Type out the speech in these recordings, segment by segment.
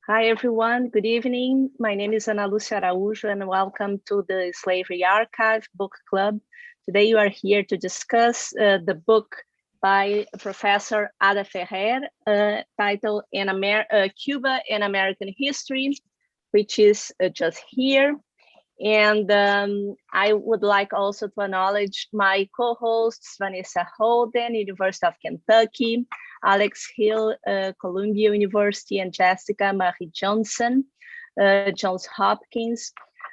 Hi, everyone. Good evening. My name is Ana Lúcia Araújo, and welcome to the Slaveryarchive Book Club. Today, you are here to discuss the book by Professor Ada Ferrer, titled Cuba and American History, which is just here. And I would like also to acknowledge my co-hosts, Vanessa Holden, University of Kentucky, Alex Hill, Columbia University, and Jessica Marie Johnson, Johns Hopkins.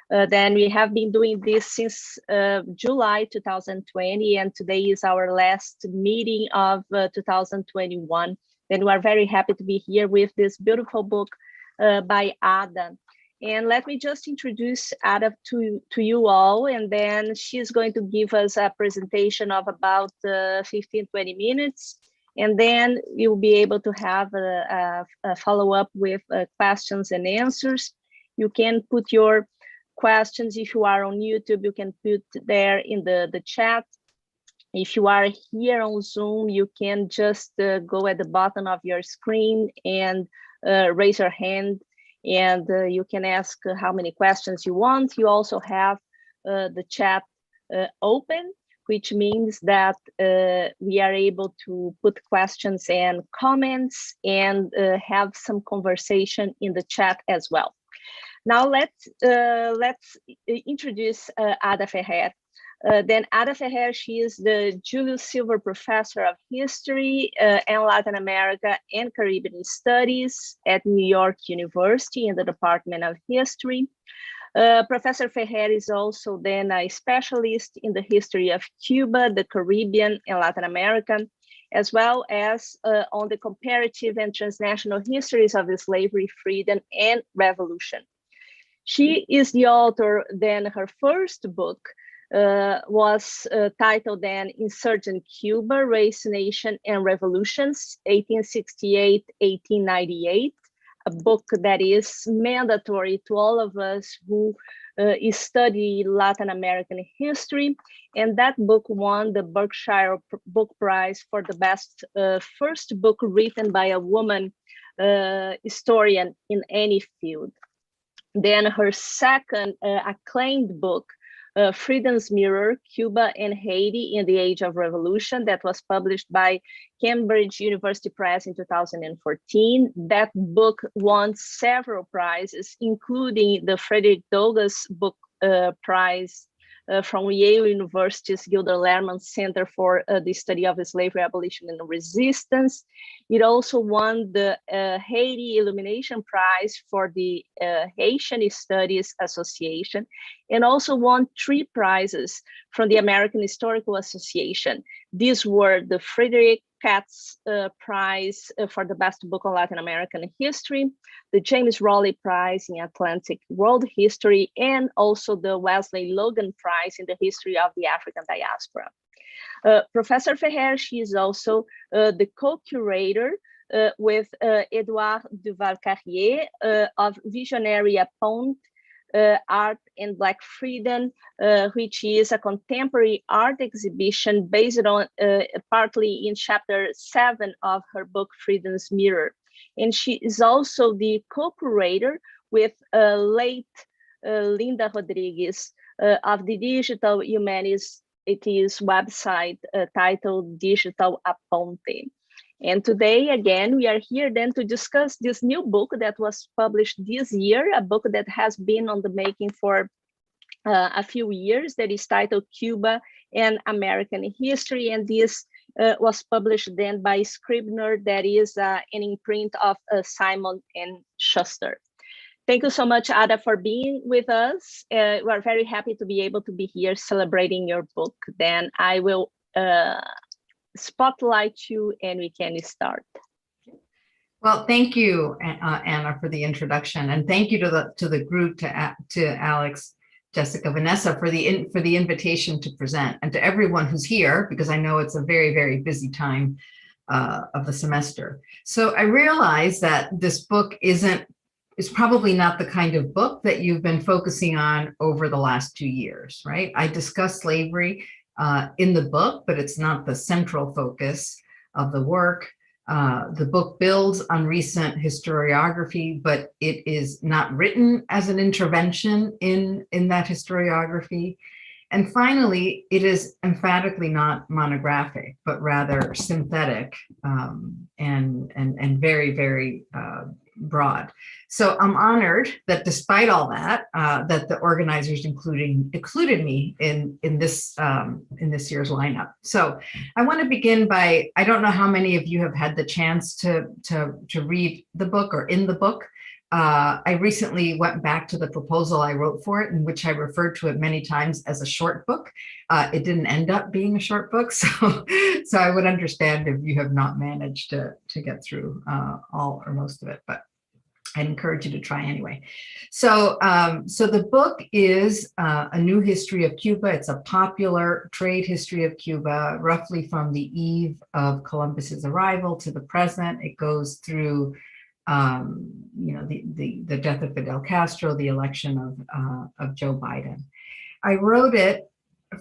Then we have been doing this since July 2020, and today is our last meeting of 2021. And we are very happy to be here with this beautiful book by Ada. And let me just introduce Ada to you all, and then she's going to give us a presentation of about 15, 20 minutes. And then you'll be able to have a follow-up with questions and answers. You can put your questions, if you are on YouTube, you can put there in the chat. If you are here on Zoom, you can just go at the bottom of your screen and raise your hand, and you can ask how many questions you want. You also have the chat open, which means that we are able to put questions and comments and have some conversation in the chat as well. Now let's introduce Ada Ferrer. Then Ada Ferrer, she is the Julius Silver Professor of History and Latin America and Caribbean Studies at New York University in the Department of History. Professor Ferrer is also then a specialist in the history of Cuba, the Caribbean, and Latin America, as well as on the comparative and transnational histories of the slavery, freedom, and revolution. She is the author, then her first book was titled then Insurgent Cuba, Race, Nation, and Revolutions, 1868-1898, a book that is mandatory to all of us who study Latin American history. And that book won the Berkshire Book Prize for the best first book written by a woman historian in any field. Then her second acclaimed book, Freedom's Mirror, Cuba and Haiti in the Age of Revolution, that was published by Cambridge University Press in 2014. That book won several prizes, including the Frederick Douglass Book Prize from Yale University's Gilder Lehrman Center for the Study of Slavery, Abolition, and Resistance. It also won the Haiti Illumination Prize for the Haitian Studies Association, and also won 3 prizes from the American Historical Association. These were the Frederick Katz Prize for the best book on Latin American history, the James Rowley Prize in Atlantic World History, and also the Wesley Logan Prize in the history of the African diaspora. Professor Ferrer, she is also the co-curator with Edouard Duval-Carrier of Visionary Apont, Art and Black Freedom, which is a contemporary art exhibition based on partly in chapter 7 of her book, Freedom's Mirror. And she is also the co-curator with late Linda Rodriguez of the Digital Humanities website titled Digital Aponte. And today, again, we are here then to discuss this new book that was published this year, a book that has been on the making for a few years, that is titled Cuba and American History. And this was published then by Scribner, that is an imprint of Simon and Schuster. Thank you so much, Ada, for being with us. We are very happy to be able to be here celebrating your book. Then I will spotlight you and we can start. Well, thank you, Anna, for the introduction, and thank you to the group, to Alex, Jessica, Vanessa for the invitation to present, and to everyone who's here, because I know it's a very, very busy time of the semester. So I realize that this book is probably not the kind of book that you've been focusing on over the last 2 years, right? I discuss slavery in the book, but it's not the central focus of the work. The book builds on recent historiography, but it is not written as an intervention in that historiography. And finally, it is emphatically not monographic, but rather synthetic, and very, very broad. So I'm honored that despite all that, that the organizers included me in this year's lineup. So I want to begin by, I don't know how many of you have had the chance to read the book or in the book. I recently went back to the proposal I wrote for it, in which I referred to it many times as a short book. It didn't end up being a short book, so I would understand if you have not managed to get through all or most of it, but I'd encourage you to try anyway. So the book is a new history of Cuba. It's a popular trade history of Cuba, roughly from the eve of Columbus's arrival to the present. It goes through the death of Fidel Castro, the election of Joe Biden. I wrote it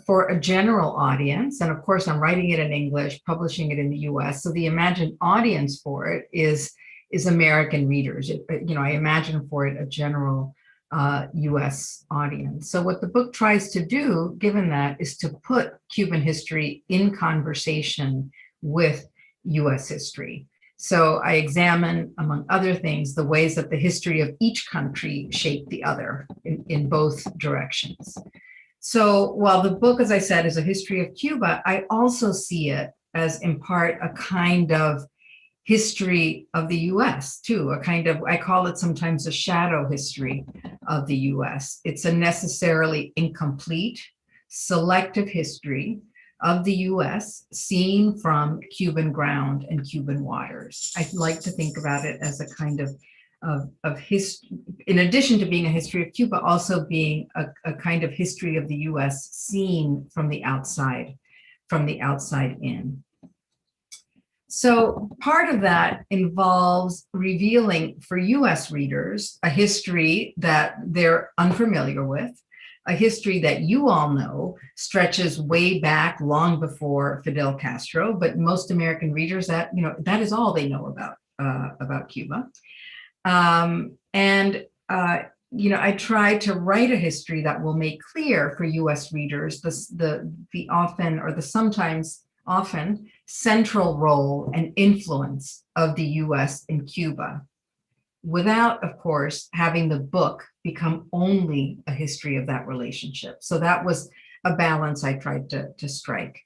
for a general audience, and of course I'm writing it in English, publishing it in the US, so the imagined audience for it is American readers. I imagine for it a general US audience. So what the book tries to do, given that, is to put Cuban history in conversation with US history. So I examine, among other things, the ways that the history of each country shaped the other in both directions. So while the book, as I said, is a history of Cuba, I also see it as, in part, a kind of history of the US too, a kind of, I call it sometimes a shadow history of the US. It's a necessarily incomplete, selective history of the US seen from Cuban ground and Cuban waters. I like to think about it as a kind of history, in addition to being a history of Cuba, also being a kind of history of the US seen from the outside in. So part of that involves revealing for US readers a history that they're unfamiliar with, a history that you all know stretches way back long before Fidel Castro, but most American readers, that is all they know about Cuba. I try to write a history that will make clear for US readers the often, or the sometimes often, central role and influence of the US in Cuba, without, of course, having the book become only a history of that relationship. So that was a balance I tried to strike.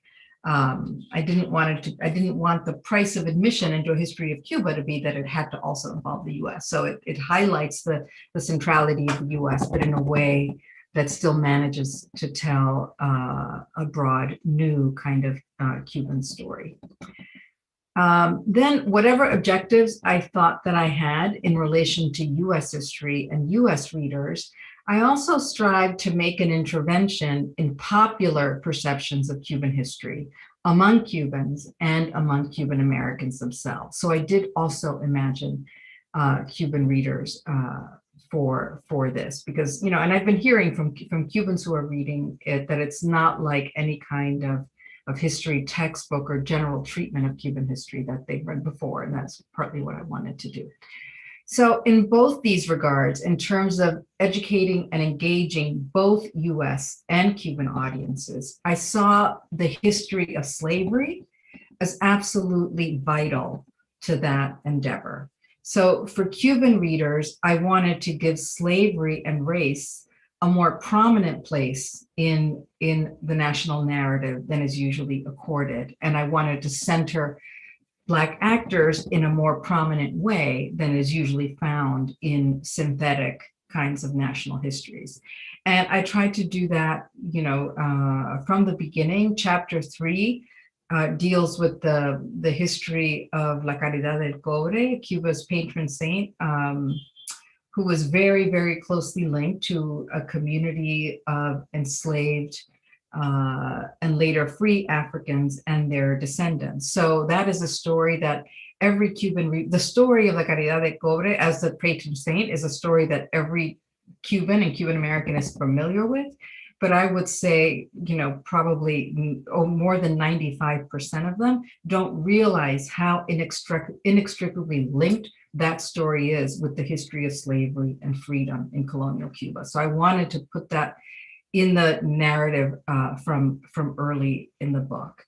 I didn't want the price of admission into a history of Cuba to be that it had to also involve the US. So it highlights the centrality of the US, but in a way that still manages to tell a broad, new kind of Cuban story. Then whatever objectives I thought that I had in relation to US history and US readers, I also strive to make an intervention in popular perceptions of Cuban history among Cubans and among Cuban Americans themselves. So I did also imagine Cuban readers for this, because, and I've been hearing from Cubans who are reading it that it's not like any kind of history textbook or general treatment of Cuban history that they've read before, and that's partly what I wanted to do. So in both these regards, in terms of educating and engaging both US and Cuban audiences, I saw the history of slavery as absolutely vital to that endeavor. So for Cuban readers, I wanted to give slavery and race a more prominent place in the national narrative than is usually accorded. And I wanted to center Black actors in a more prominent way than is usually found in synthetic kinds of national histories. And I tried to do that, from the beginning. Chapter 3 deals with the history of La Caridad del Cobre, Cuba's patron saint, who was very, very closely linked to a community of enslaved and later free Africans and their descendants. So that is a story that every Cuban, the story of La Caridad del Cobre as the patron saint is a story that every Cuban and Cuban American is familiar with. but I would say, probably more than 95% of them don't realize how inextricably linked that story is with the history of slavery and freedom in colonial Cuba. So I wanted to put that in the narrative from early in the book.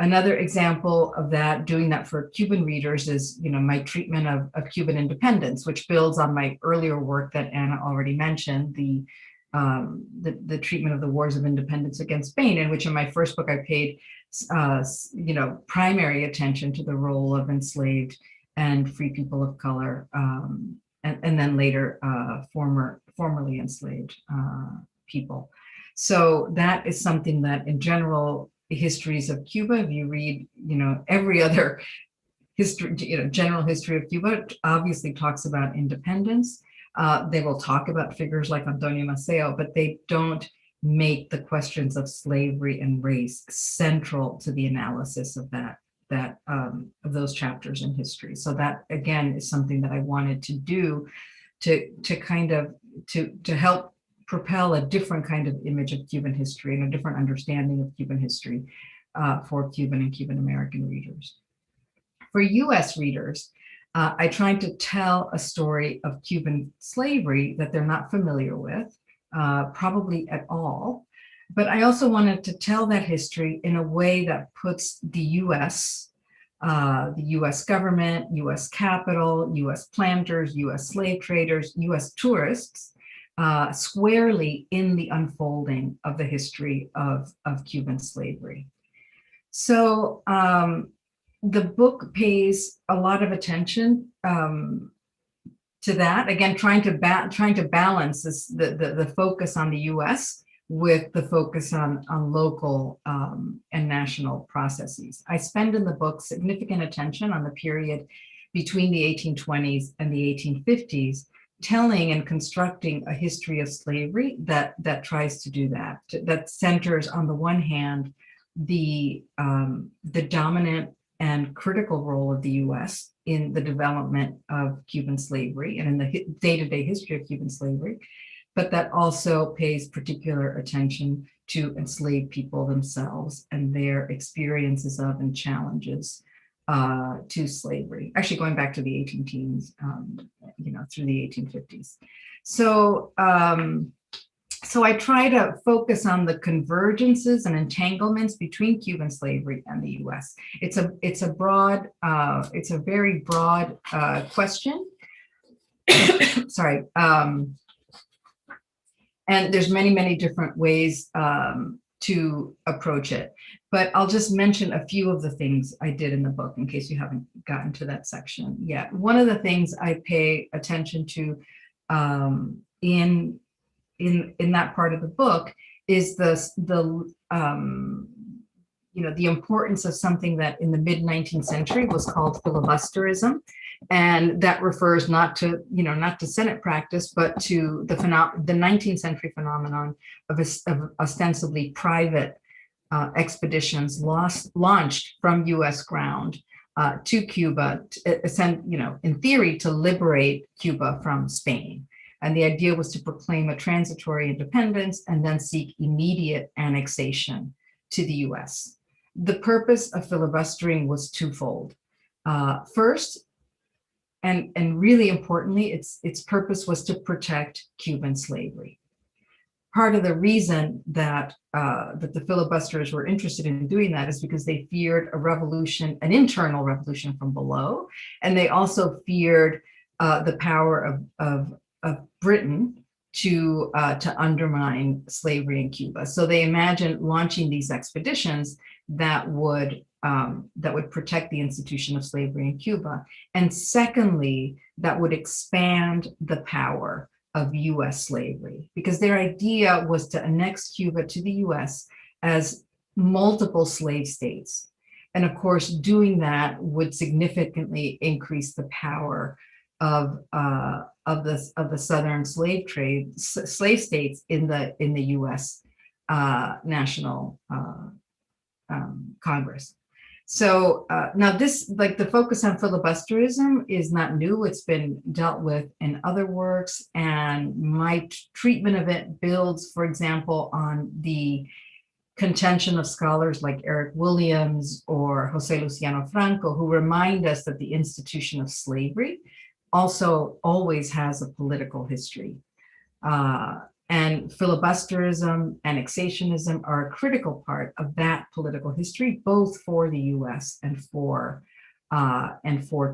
Another example of that, doing that for Cuban readers, is my treatment of Cuban independence, which builds on my earlier work that Anna already mentioned, the treatment of the wars of independence against Spain, in which in my first book I paid primary attention to the role of enslaved and free people of color, and then later formerly enslaved people. So that is something that in general histories of Cuba, if you read every other history, general history of Cuba obviously talks about independence. They will talk about figures like Antonio Maceo, but they don't make the questions of slavery and race central to the analysis of of those chapters in history. So that again is something that I wanted to do to help propel a different kind of image of Cuban history and a different understanding of Cuban history for Cuban and Cuban American readers. For US readers, I tried to tell a story of Cuban slavery that they're not familiar with, probably at all. But I also wanted to tell that history in a way that puts the US government, US capital, US planters, US slave traders, US tourists squarely in the unfolding of the history of Cuban slavery. So the book pays a lot of attention to that. Again, trying to balance the focus on the US with the focus on local and national processes. I spend in the book significant attention on the period between the 1820s and the 1850s, telling and constructing a history of slavery that tries to do that, that centers on the one hand the dominant and critical role of the US in the development of Cuban slavery and in the day-to-day history of Cuban slavery, but that also pays particular attention to enslaved people themselves and their experiences of and challenges to slavery, actually going back to the 18 teens, through the 1850s. So, so I try to focus on the convergences and entanglements between Cuban slavery and the U.S. It's a very broad question. Sorry, and there's many different ways to approach it. But I'll just mention a few of the things I did in the book in case you haven't gotten to that section yet. One of the things I pay attention to in that part of the book is the importance of something that in the mid-19th century was called filibusterism, and that refers not to Senate practice, but to the 19th century phenomenon of ostensibly private expeditions launched from U.S. ground to Cuba, in theory, to liberate Cuba from Spain. And the idea was to proclaim a transitory independence and then seek immediate annexation to the US. The purpose of filibustering was twofold. First, and really importantly, its purpose was to protect Cuban slavery. Part of the reason that the filibusterers were interested in doing that is because they feared a revolution, an internal revolution from below, and they also feared the power of Britain to undermine slavery in Cuba. So they imagined launching these expeditions that would protect the institution of slavery in Cuba. And secondly, that would expand the power of US slavery, because their idea was to annex Cuba to the US as multiple slave states. And of course, doing that would significantly increase the power of the southern slave states in the U.S. National Congress. So now this, like the focus on filibusterism is not new. It's been dealt with in other works, and my treatment of it builds, for example, on the contention of scholars like Eric Williams or Jose Luciano Franco, who remind us that the institution of slavery also always has a political history. And filibusterism, annexationism are a critical part of that political history, both for the U.S. and for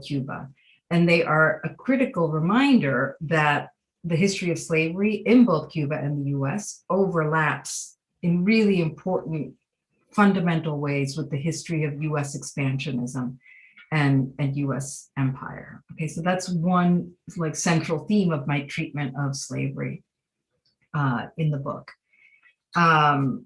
Cuba. And they are a critical reminder that the history of slavery in both Cuba and the U.S. overlaps in really important, fundamental ways with the history of U.S. expansionism and U.S. empire. Okay, so that's one like central theme of my treatment of slavery in the book. I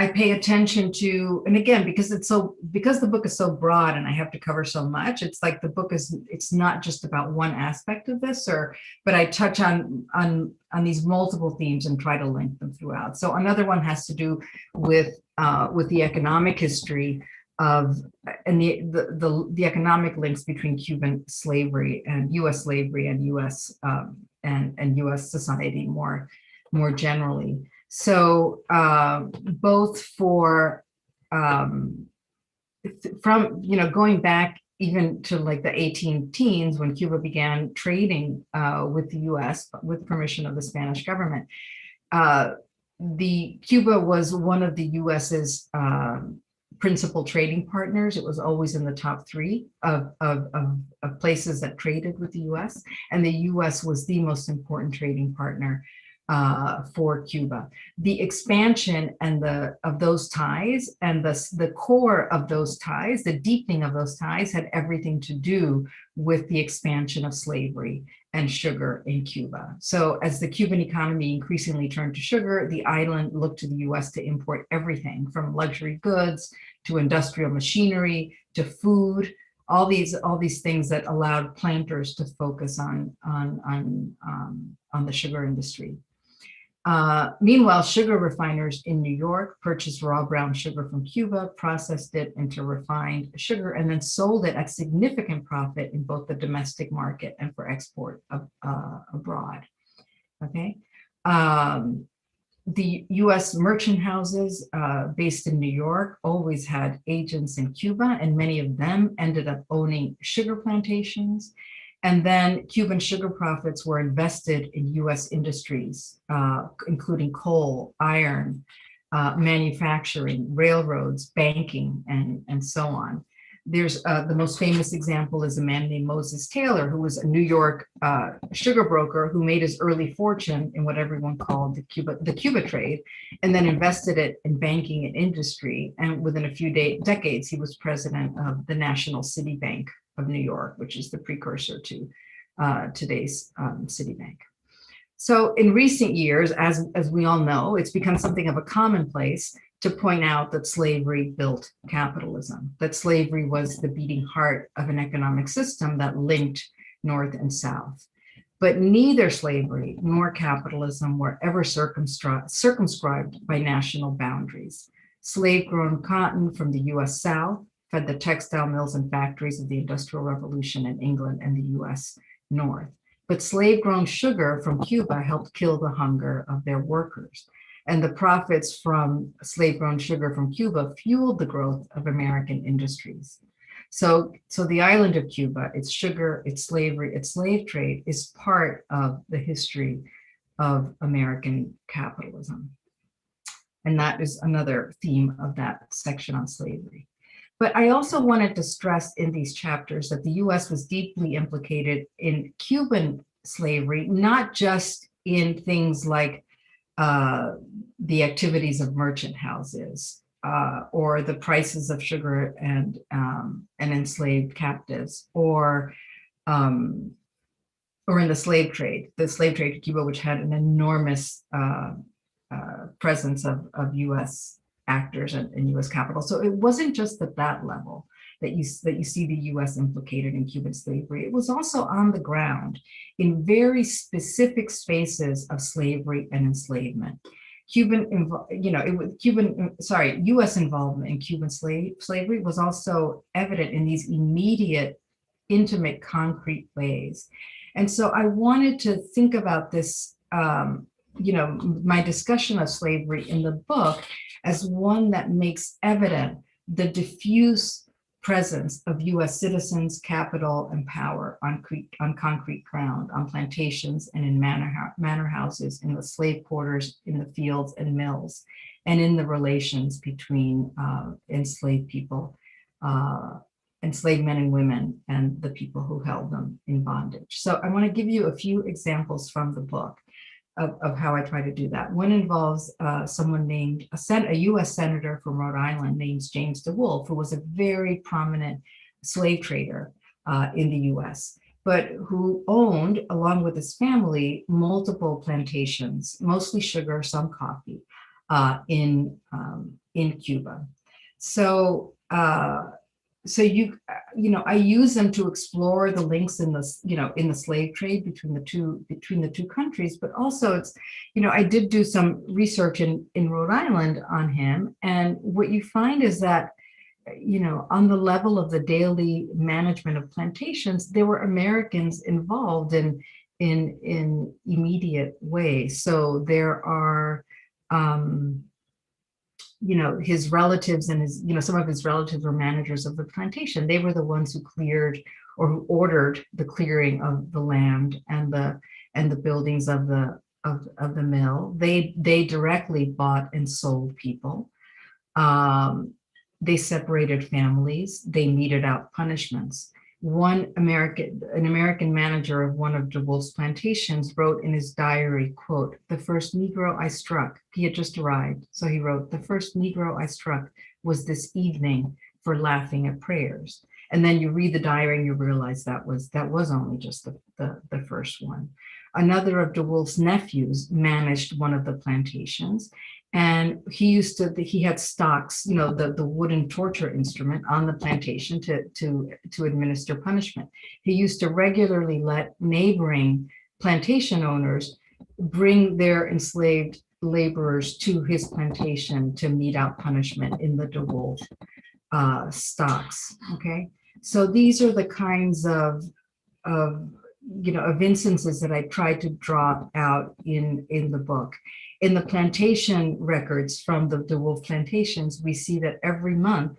pay attention to, and again, because the book is so broad and I have to cover so much, it's like the book is, it's not just about one aspect of this, but I touch on these multiple themes and try to link them throughout. So another one has to do with the economic history of, and the economic links between Cuban slavery and U.S. slavery and U.S. And U.S. society more generally. So both for from going back even to like the 18 teens when Cuba began trading with the U.S. with permission of the Spanish government, Cuba was one of the U.S.'s principal trading partners. It was always in the top 3 of places that traded with the U.S. And the U.S. was the most important trading partner for Cuba. The expansion and of those ties and the core of those ties, the deepening of those ties had everything to do with the expansion of slavery and sugar in Cuba. So as the Cuban economy increasingly turned to sugar, the island looked to the U.S. to import everything from luxury goods to industrial machinery to food, all these things that allowed planters to focus on the sugar industry. Meanwhile, sugar refiners in New York purchased raw brown sugar from Cuba, processed it into refined sugar, and then sold it at significant profit in both the domestic market and for export abroad. Okay. The U.S. merchant houses based in New York always had agents in Cuba, and many of them ended up owning sugar plantations. And then Cuban sugar profits were invested in U.S. industries, including coal, iron, manufacturing, railroads, banking, and so on. There's the most famous example is a man named Moses Taylor, who was a New York sugar broker who made his early fortune in what everyone called the Cuba trade, and then invested it in banking and industry. And within a few decades, he was president of the National City Bank of New York, which is the precursor to today's Citibank. So in recent years, as we all know, it's become something of a commonplace to point out that slavery built capitalism, that slavery was the beating heart of an economic system that linked North and South. But neither slavery nor capitalism were ever circumscribed by national boundaries. Slave-grown cotton from the US South fed the textile mills and factories of the Industrial Revolution in England and the US North. But slave-grown sugar from Cuba helped kill the hunger of their workers. And the profits from slave-grown sugar from Cuba fueled the growth of American industries. So the island of Cuba, its sugar, its slavery, its slave trade is part of the history of American capitalism. And that is another theme of that section on slavery. But I also wanted to stress in these chapters that the US was deeply implicated in Cuban slavery, not just in things like the activities of merchant houses or the prices of sugar and enslaved captives, or in the slave trade to Cuba, which had an enormous presence of US actors in US capital. So it wasn't just at that level that you see the US implicated in Cuban slavery. It was also on the ground in very specific spaces of slavery and enslavement. U.S. involvement in Cuban slavery was also evident in these immediate, intimate, concrete ways. And so I wanted to think about this, my discussion of slavery in the book as one that makes evident the diffuse presence of U.S. citizens, capital, and power on concrete ground, on plantations and in manor houses, in the slave quarters, in the fields and mills, and in the relations between enslaved people, enslaved men and women, and the people who held them in bondage. So I want to give you a few examples from the book of how I try to do that. One involves someone named, a US senator from Rhode Island named James DeWolf, who was a very prominent slave trader in the US, but who owned, along with his family, multiple plantations, mostly sugar, some coffee, in Cuba. So, I use them to explore the links in the, in the slave trade between the two countries, but also it's, I did do some research in Rhode Island on him. And what you find is that, on the level of the daily management of plantations, there were Americans involved in immediate ways. So there are, his relatives and some of his relatives were managers of the plantation. They were the ones who cleared or who ordered the clearing of the land and the buildings of the mill. They directly bought and sold people. They separated families. They meted out punishments. An American manager of one of DeWolf's plantations wrote in his diary, quote, "The first Negro I struck," he had just arrived, so he wrote, "The first Negro I struck was this evening for laughing at prayers." And then you read the diary and you realize that was only just the first one. Another of DeWolf's nephews managed one of the plantations, and he had stocks, the wooden torture instrument on the plantation to administer punishment. He used to regularly let neighboring plantation owners bring their enslaved laborers to his plantation to mete out punishment in the DeWolf stocks. Okay, so these are the kinds of instances that I tried to draw out in the book. In the plantation records from the DeWolf plantations, we see that every month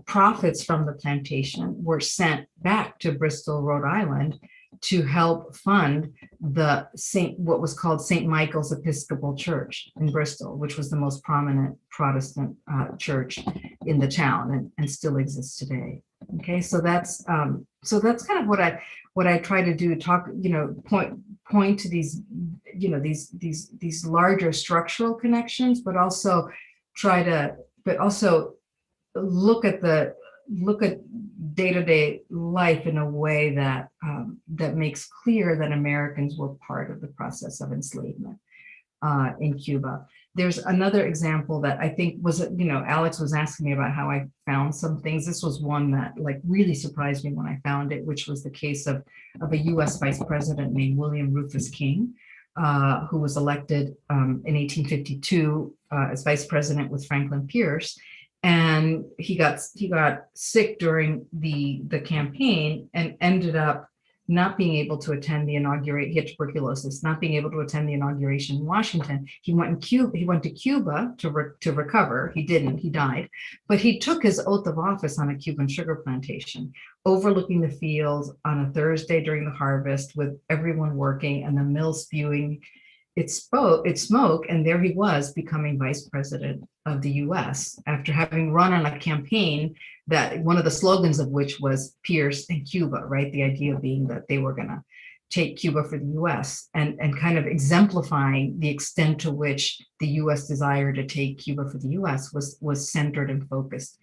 profits from the plantation were sent back to Bristol, Rhode Island, to help fund what was called St. Michael's Episcopal Church in Bristol, which was the most prominent Protestant church in the town and still exists today. Okay, so that's kind of what I try to do, point to these, these larger structural connections, but also look at day-to-day life in a way that that makes clear that Americans were part of the process of enslavement in Cuba. There's another example that I think was, Alex was asking me about how I found some things. This was one that really surprised me when I found it, which was the case of a US vice president named William Rufus King, who was elected in 1852 as vice president with Franklin Pierce. And he got sick during the campaign and ended up not being able to attend the inauguration. He had tuberculosis, not being able to attend the inauguration in Washington. He went to Cuba to recover. He didn't, he died, but he took his oath of office on a Cuban sugar plantation, overlooking the fields on a Thursday during the harvest with everyone working and the mill spewing its smoke, and there he was becoming vice president of the US after having run on a campaign that one of the slogans of which was Pierce and Cuba, right? The idea being that they were gonna take Cuba for the US and kind of exemplifying the extent to which the US desire to take Cuba for the US was centered and focused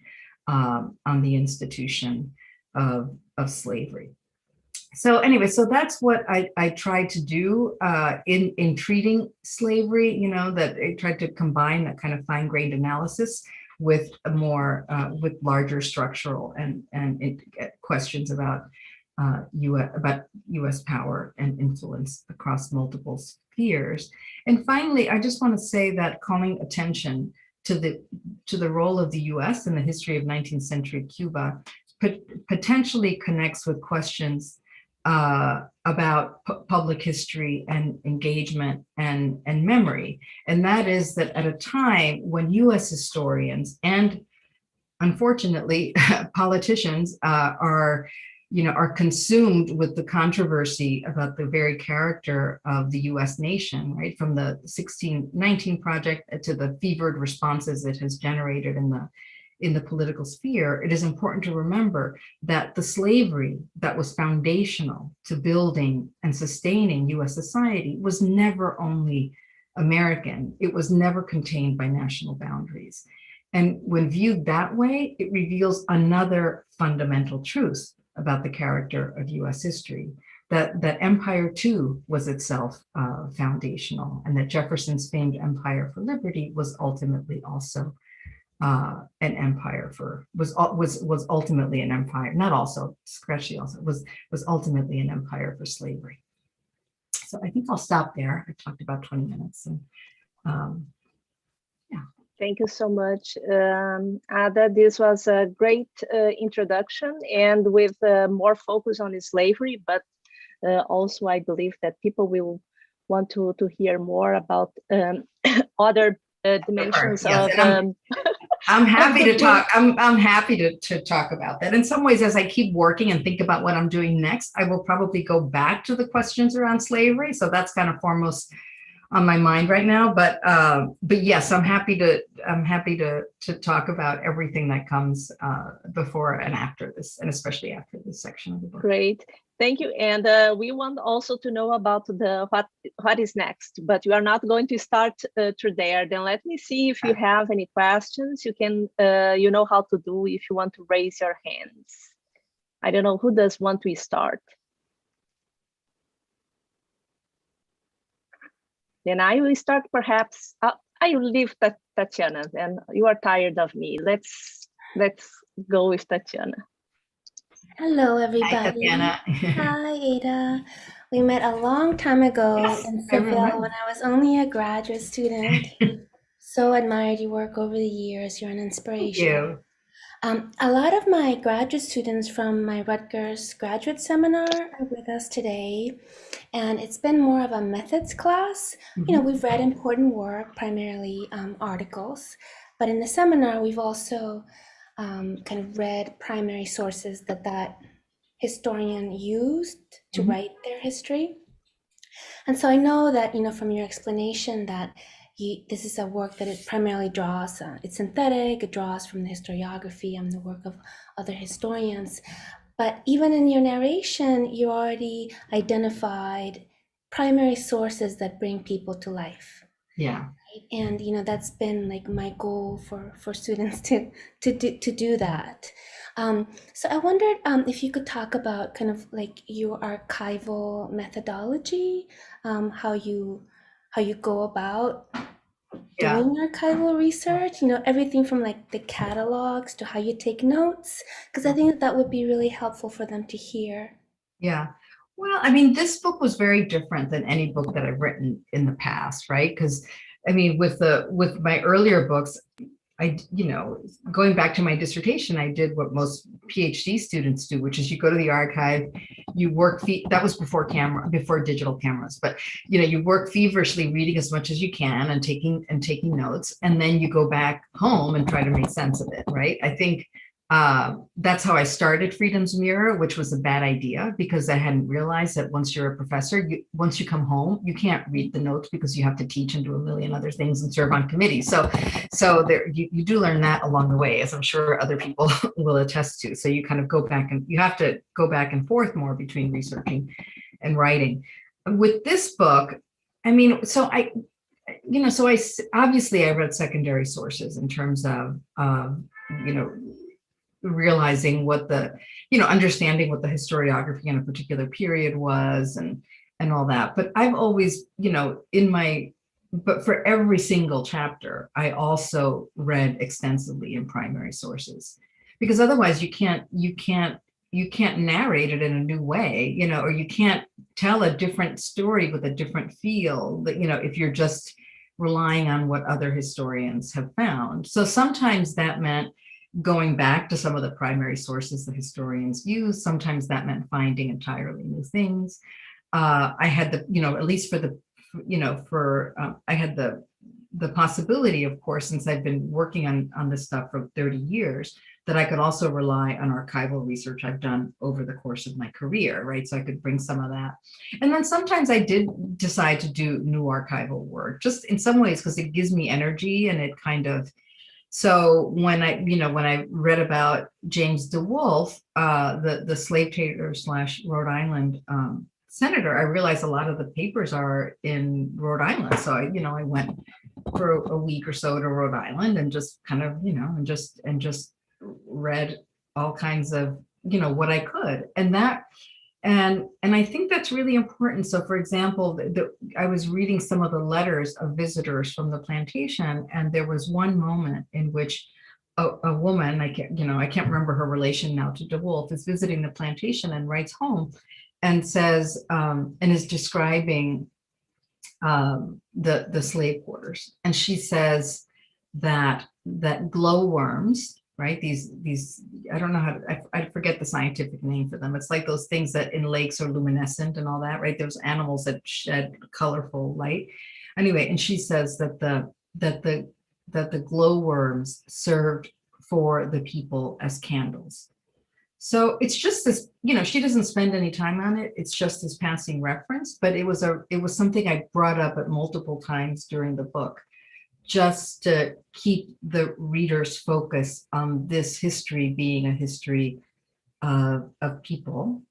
on the institution of slavery. So anyway, so that's what I tried to do in treating slavery, that I tried to combine that kind of fine-grained analysis with a more with larger structural and questions about US power and influence across multiple spheres. And finally, I just want to say that calling attention to the role of the US in the history of 19th century Cuba potentially connects with questions about public history and engagement and memory. And that is that at a time when US historians and unfortunately politicians are consumed with the controversy about the very character of the US nation, right? From the 1619 project to the fevered responses it has generated in the political sphere, it is important to remember that the slavery that was foundational to building and sustaining US society was never only American. It was never contained by national boundaries. And when viewed that way, it reveals another fundamental truth about the character of US history, that empire too was itself foundational, and that Jefferson's famed empire for liberty was ultimately also an empire for, was ultimately an empire, not also, scratch the also, was ultimately an empire for slavery. So I think I'll stop there. I talked about 20 minutes. And yeah. Thank you so much, Ada. This was a great introduction, and with more focus on slavery, but also I believe that people will want to hear more about other dimensions yes, of. I'm happy to talk. I'm happy to talk about that. In some ways, as I keep working and think about what I'm doing next, I will probably go back to the questions around slavery. So that's kind of foremost on my mind right now. But yes, I'm happy to talk about everything that comes before and after this, and especially after this section of the book. Great, thank you. And we want also to know about the what is next, but you are not going to start through there. Then let me see if you have any questions. You can, you know how to do if you want to raise your hands. I don't know who does want to start. Then I will start perhaps. I will leave Tatiana, and you are tired of me. Let's go with Tatiana. Hello, everybody. Hi, Tatiana. Hi, Ada. We met a long time ago in Seville when I was only a graduate student. So admired your work over the years. You're an inspiration. Thank you. A lot of my graduate students from my Rutgers graduate seminar are with us today, and it's been more of a methods class. Mm-hmm. You know, we've read important work, primarily articles, but in the seminar, we've also kind of read primary sources that historian used to Mm-hmm. write their history. And so I know that, you know, from your explanation that this is a work that it primarily draws, it's synthetic, it draws from the historiography and the work of other historians. But even in your narration, you already identified primary sources that bring people to life. Yeah. And, you know, that's been like my goal for students to do that. So I wondered if you could talk about kind of like your archival methodology, how you go about doing archival research, you know, everything from like the catalogs to how you take notes, because I think that would be really helpful for them to hear. Yeah. Well, I mean, this book was very different than any book that I've written in the past, right? Because I mean, with my earlier books, going back to my dissertation, I did what most PhD students do, which is you go to the archive, you work, that was before digital cameras, but you work feverishly reading as much as you can and taking notes, and then you go back home and try to make sense of it, right? I think that's how I started Freedom's Mirror, which was a bad idea because I hadn't realized that once you're a professor, once you come home, you can't read the notes because you have to teach and do a million other things and serve on committees. So there, you do learn that along the way, as I'm sure other people will attest to. So you kind of go back and you have to go back and forth more between researching and writing. With this book, I mean, so I obviously I read secondary sources in terms of, realizing what understanding what the historiography in a particular period was and all that. But I've always, but for every single chapter, I also read extensively in primary sources, because otherwise you can't narrate it in a new way, you know, or you can't tell a different story with a different feel, but, you know, if you're just relying on what other historians have found. So sometimes that meant going back to some of the primary sources the historians use. Sometimes that meant finding entirely new things. I had the, you know, at least for the, you know, for, I had the possibility, of course, since I've been working on this stuff for 30 years, that I could also rely on archival research I've done over the course of my career, right? So I could bring some of that. And then sometimes I did decide to do new archival work, just in some ways, because it gives me energy and it kind of, so when I, you know, when I read about James DeWolf, the slave trader / Rhode Island senator, I realized a lot of the papers are in Rhode Island. So I, you know, I went for a week or so to Rhode Island and just kind of, you know, and just read all kinds of, you know, what I could. And that, and I think that's really important. So for example, I was reading some of the letters of visitors from the plantation, and there was one moment in which a woman, I can't remember her relation now to DeWolf, is visiting the plantation and writes home and says, and is describing the slave quarters. And she says that glowworms, right? These, I don't know how to, I forget the scientific name for them. It's like those things that in lakes are luminescent and all that, right? Those animals that shed colorful light. Anyway, and she says that the glowworms served for the people as candles. So it's just this, you know, she doesn't spend any time on it. It's just this passing reference, but it was something I brought up at multiple times during the book, just to keep the reader's focus on this history being a history of people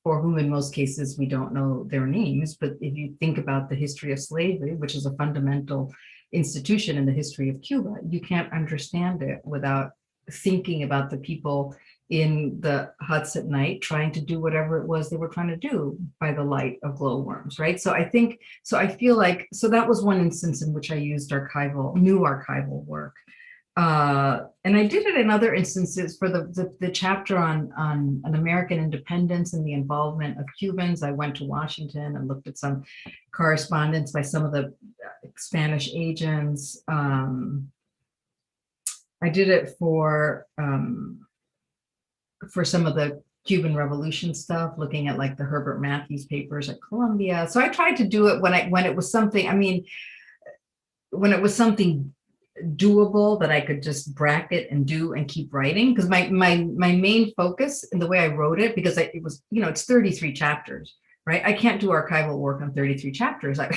for whom in most cases we don't know their names. But if you think about the history of slavery, which is a fundamental institution in the history of Cuba, you can't understand it without thinking about the people in the huts at night trying to do whatever it was they were trying to do by the light of glowworms, right? So I feel like, so that was one instance in which I used new archival work. And I did it in other instances for the chapter on an American independence and the involvement of Cubans. I went to Washington and looked at some correspondence by some of the Spanish agents. I did it for some of the Cuban Revolution stuff, looking at like the Herbert Matthews papers at Columbia. So I tried to do it when it was something, I mean, when it was something doable that I could just bracket and do and keep writing, because my main focus in the way I wrote it, because it was, you know, it's 33 chapters, right? I can't do archival work on 33 chapters. I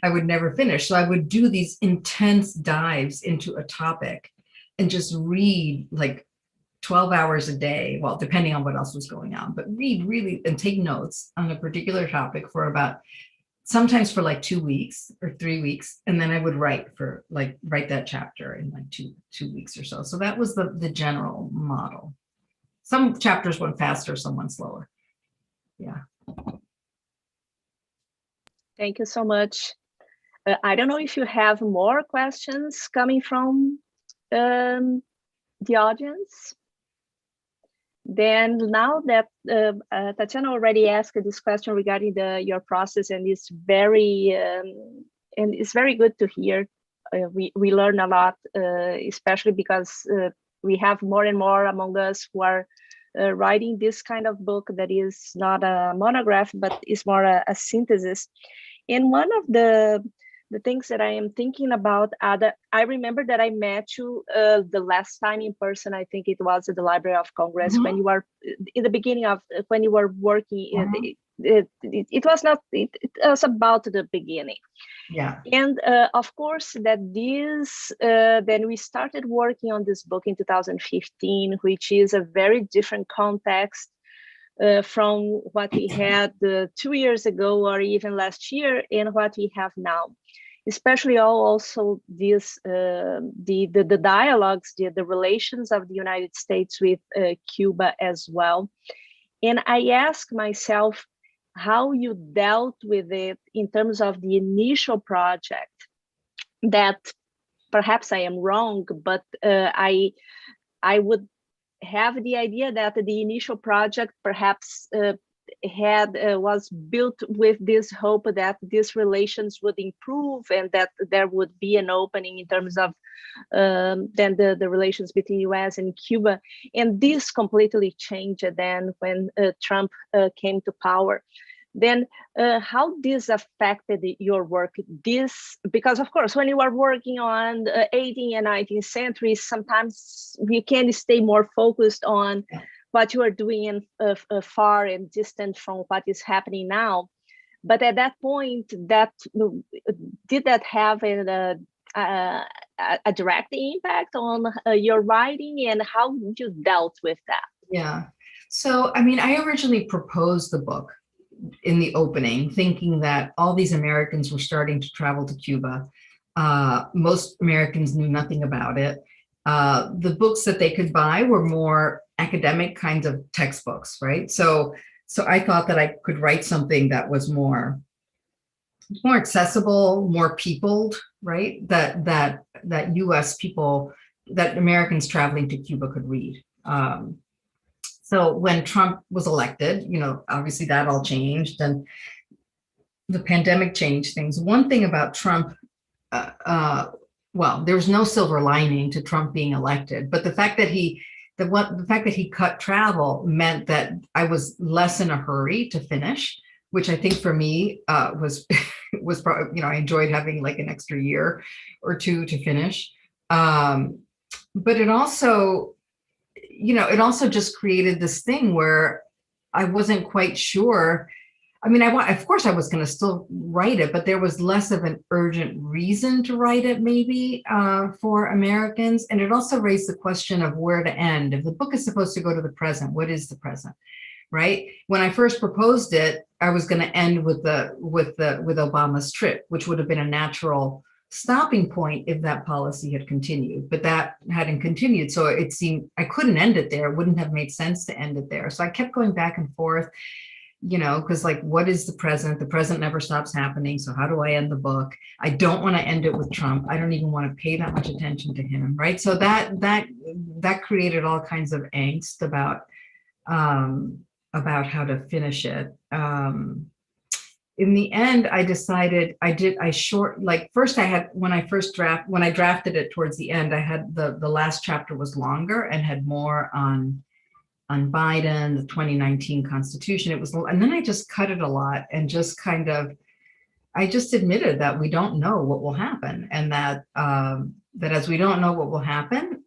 would never finish. So I would do these intense dives into a topic and just read like 12 hours a day, well, depending on what else was going on, but read really and take notes on a particular topic for about, sometimes for like 2 weeks or 3 weeks. And then I would write that chapter in like two weeks or so. So that was the general model. Some chapters went faster, some went slower. Yeah. Thank you so much. I don't know if you have more questions coming from the audience. Then now that Tatiana already asked this question regarding your process, and it's very good to hear. We learn a lot, especially because we have more and more among us who are writing this kind of book that is not a monograph, but is more a synthesis. And one of the things that I am thinking about are that I remember that I met you the last time in person. I think it was at the Library of Congress, when you were in the beginning of when you were working. It was about the beginning. Yeah. And of course that then we started working on this book in 2015, which is a very different context from what we had 2 years ago or even last year, and what we have now. Especially also this the dialogues, the relations of the United States with Cuba as well. And I ask myself how you dealt with it in terms of the initial project, that perhaps I am wrong, but I would have the idea that the initial project perhaps was built with this hope that these relations would improve and that there would be an opening in terms of then the relations between US and Cuba. And this completely changed then when Trump came to power. Then how this affected your work? Because of course, when you are working on the 18th and 19th centuries, sometimes you can stay more focused on what you are doing far and distant from what is happening now. But at that point, did that have a direct impact on your writing, and how you dealt with that? Yeah. So, I mean, I originally proposed the book in the opening, thinking that all these Americans were starting to travel to Cuba. Most Americans knew nothing about it. The books that they could buy were more academic kinds of textbooks, right? So I thought that I could write something that was more accessible, more peopled, right? That US people, that Americans traveling to Cuba could read. So when Trump was elected, you know, obviously that all changed, and the pandemic changed things. One thing about Trump, well, there was no silver lining to Trump being elected, but the fact that he cut travel meant that I was less in a hurry to finish, which I think for me was probably, you know, I enjoyed having like an extra year or two to finish. But it also, you know, it also just created this thing where I wasn't quite sure. I mean, of course I was going to still write it, but there was less of an urgent reason to write it, maybe for Americans. And it also raised the question of where to end. If the book is supposed to go to the present, what is the present, right? When I first proposed it, I was going to end with Obama's trip, which would have been a natural stopping point if that policy had continued, but that hadn't continued. So it seemed I couldn't end it there. It wouldn't have made sense to end it there. So I kept going back and forth, you know, because like, what is the present? The present never stops happening. So how do I end the book? I don't want to end it with Trump. I don't even want to pay that much attention to him, right? So that created all kinds of angst about how to finish it. In the end, I decided first I had, when I drafted it towards the end, I had the last chapter was longer and had more on Biden, the 2019 Constitution. And then I just cut it a lot and just kind of, I just admitted that we don't know what will happen, and that as we don't know what will happen,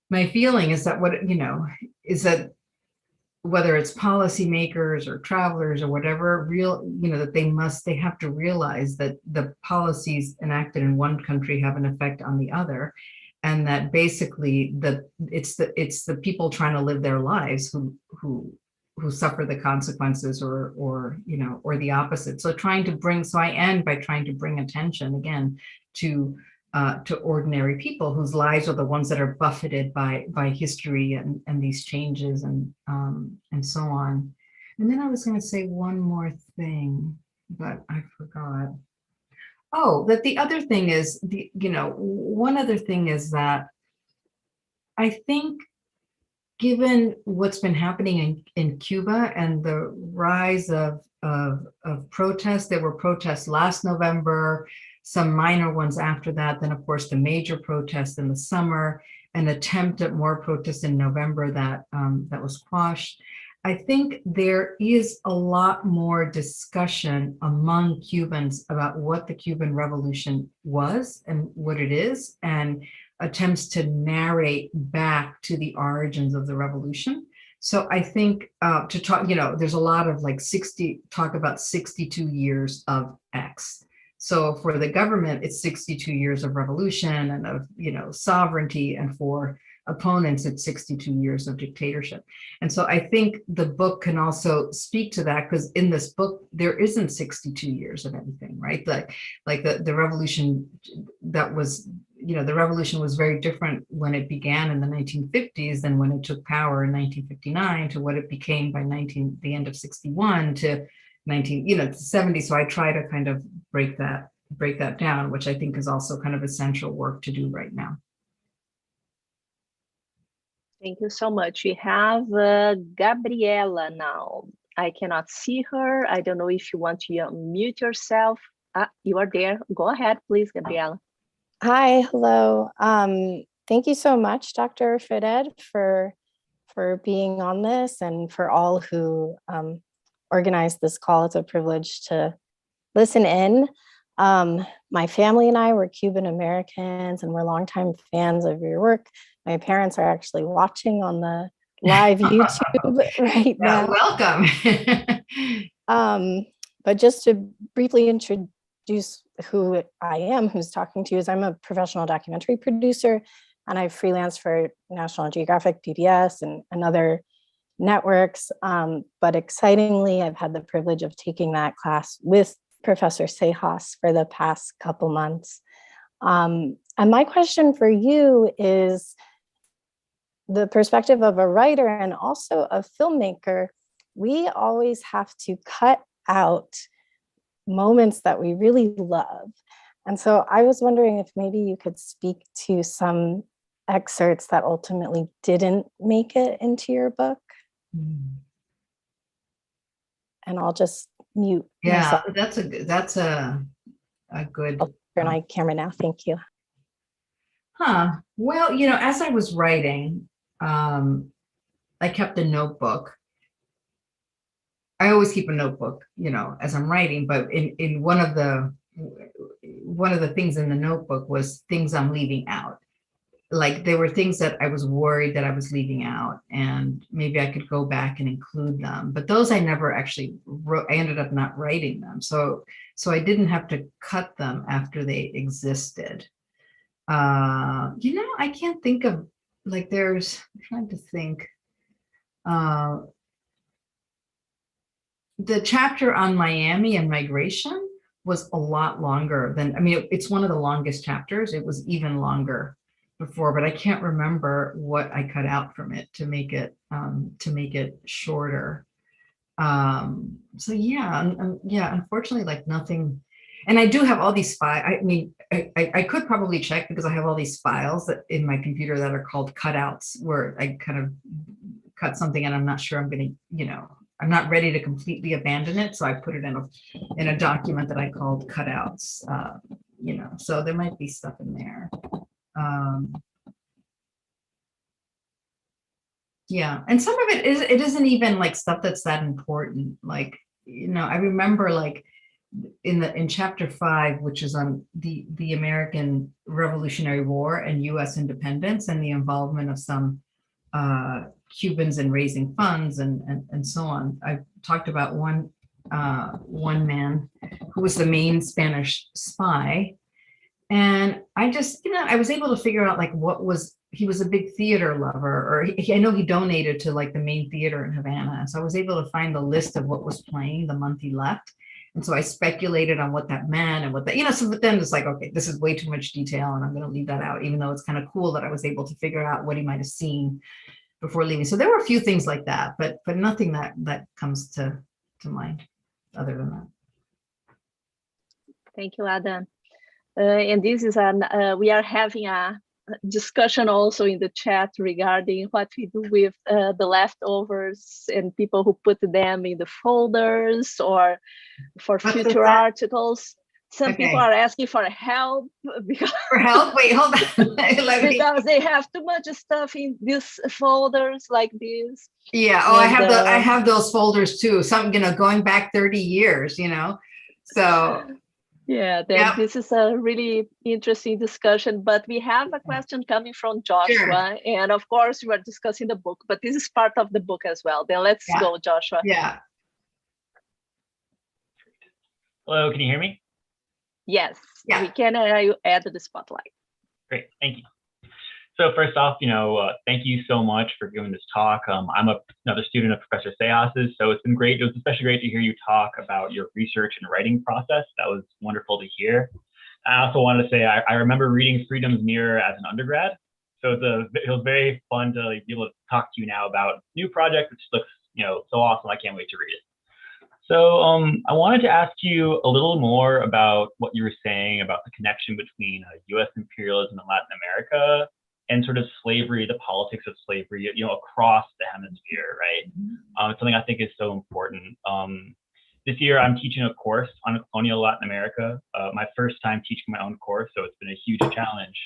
my feeling is that whether it's policymakers or travelers or whatever, that they have to realize that the policies enacted in one country have an effect on the other, and that basically it's the people trying to live their lives who suffer the consequences, or the opposite. So I end by trying to bring attention again to ordinary people whose lives are the ones that are buffeted by history and these changes and so on. And then I was going to say one more thing, but I forgot. Oh, that the other thing is, one other thing is that I think, given what's been happening in Cuba and the rise of protests, there were protests last November, some minor ones after that, then of course the major protest in the summer, an attempt at more protests in November that was quashed. I think there is a lot more discussion among Cubans about what the Cuban Revolution was and what it is, and attempts to narrate back to the origins of the revolution. So I think to talk, there's a lot of talk about 62 years of X. So for the government, it's 62 years of revolution and of, sovereignty, and for opponents, it's 62 years of dictatorship. And so I think the book can also speak to that, because in this book, there isn't 62 years of anything, right? The revolution that was, the revolution was very different when it began in the 1950s than when it took power in 1959 to what it became by the end of 61 to 70. So I try to kind of break that break that down, which I think is also kind of essential work to do right now. Thank you so much. We have Gabriela now. I cannot see her. I don't know if you want to unmute yourself. You are there. Go ahead, please, Gabriela. Hi, hello. Thank you so much, Dr. Ferrer, for being on this and for all who organized this call. It's a privilege to listen in. My family and I were Cuban Americans and we're longtime fans of your work. My parents are actually watching on the live YouTube right now. Welcome. But just to briefly introduce who I am, who's talking to you, is I'm a professional documentary producer and I freelance for National Geographic, PBS, and other networks. But excitingly, I've had the privilege of taking that class with Professor Sejas for the past couple months. And my question for you is the perspective of a writer and also a filmmaker. We always have to cut out moments that we really love. And so I was wondering if maybe you could speak to some excerpts that ultimately didn't make it into your book. And I'll just mute. Yeah, myself. that's a good. I'll turn my camera now. Thank you. Well, as I was writing, I kept a notebook. I always keep a notebook, as I'm writing, but in one of the things in the notebook was things I'm leaving out. Like there were things that I was worried that I was leaving out and maybe I could go back and include them, but those I never actually wrote. I ended up not writing them. So I didn't have to cut them after they existed. I can't think of, I'm trying to think. The chapter on Miami and migration was a lot longer than, it's one of the longest chapters. It was even longer before, but I can't remember what I cut out from it to make it shorter. So yeah, unfortunately, like nothing. And I do have all these files. I could probably check because I have all these files that in my computer that are called cutouts, where I kind of cut something and I'm not sure I'm going to, I'm not ready to completely abandon it. So I put it in a document that I called cutouts, so there might be stuff in there. Yeah. And some of it isn't even like stuff that's that important. Like, I remember like in chapter 5, which is on the American Revolutionary War and US independence and the involvement of some Cubans in raising funds and so on. I talked about one man who was the main Spanish spy. And I just, I was able to figure out like he was a big theater lover, or I know he donated to like the main theater in Havana. So I was able to find the list of what was playing the month he left. And so I speculated on what that meant and what that, so but then it's like, okay, this is way too much detail and I'm going to leave that out, even though it's kind of cool that I was able to figure out what he might have seen before leaving. So there were a few things like that, but nothing that comes to mind other than that. Thank you, Ada. And this is we are having a discussion also in the chat regarding what we do with the leftovers and people who put them in the folders or for future articles. Some people are asking for help because Wait, hold on. because they have too much stuff in these folders like this. Yeah. Oh, and, I have those folders too. Some, going back 30 years, so. Yeah, this is a really interesting discussion, but we have a question coming from Joshua, sure. And of course we are discussing the book, but this is part of the book as well. Then let's go, Joshua. Yeah. Hello, can you hear me? Yes, we can add the spotlight. Great, thank you. So first off, thank you so much for giving this talk. I'm another student of Professor Sejas's, so it's been great. It was especially great to hear you talk about your research and writing process. That was wonderful to hear. I also wanted to say I remember reading Freedom's Mirror as an undergrad, so it was very fun to be able to talk to you now about new project, which looks so awesome. I can't wait to read it. So I wanted to ask you a little more about what you were saying about the connection between U.S. imperialism in Latin America and sort of slavery, the politics of slavery, across the hemisphere, right? It's something I think is so important. This year, I'm teaching a course on colonial Latin America, my first time teaching my own course, so it's been a huge challenge.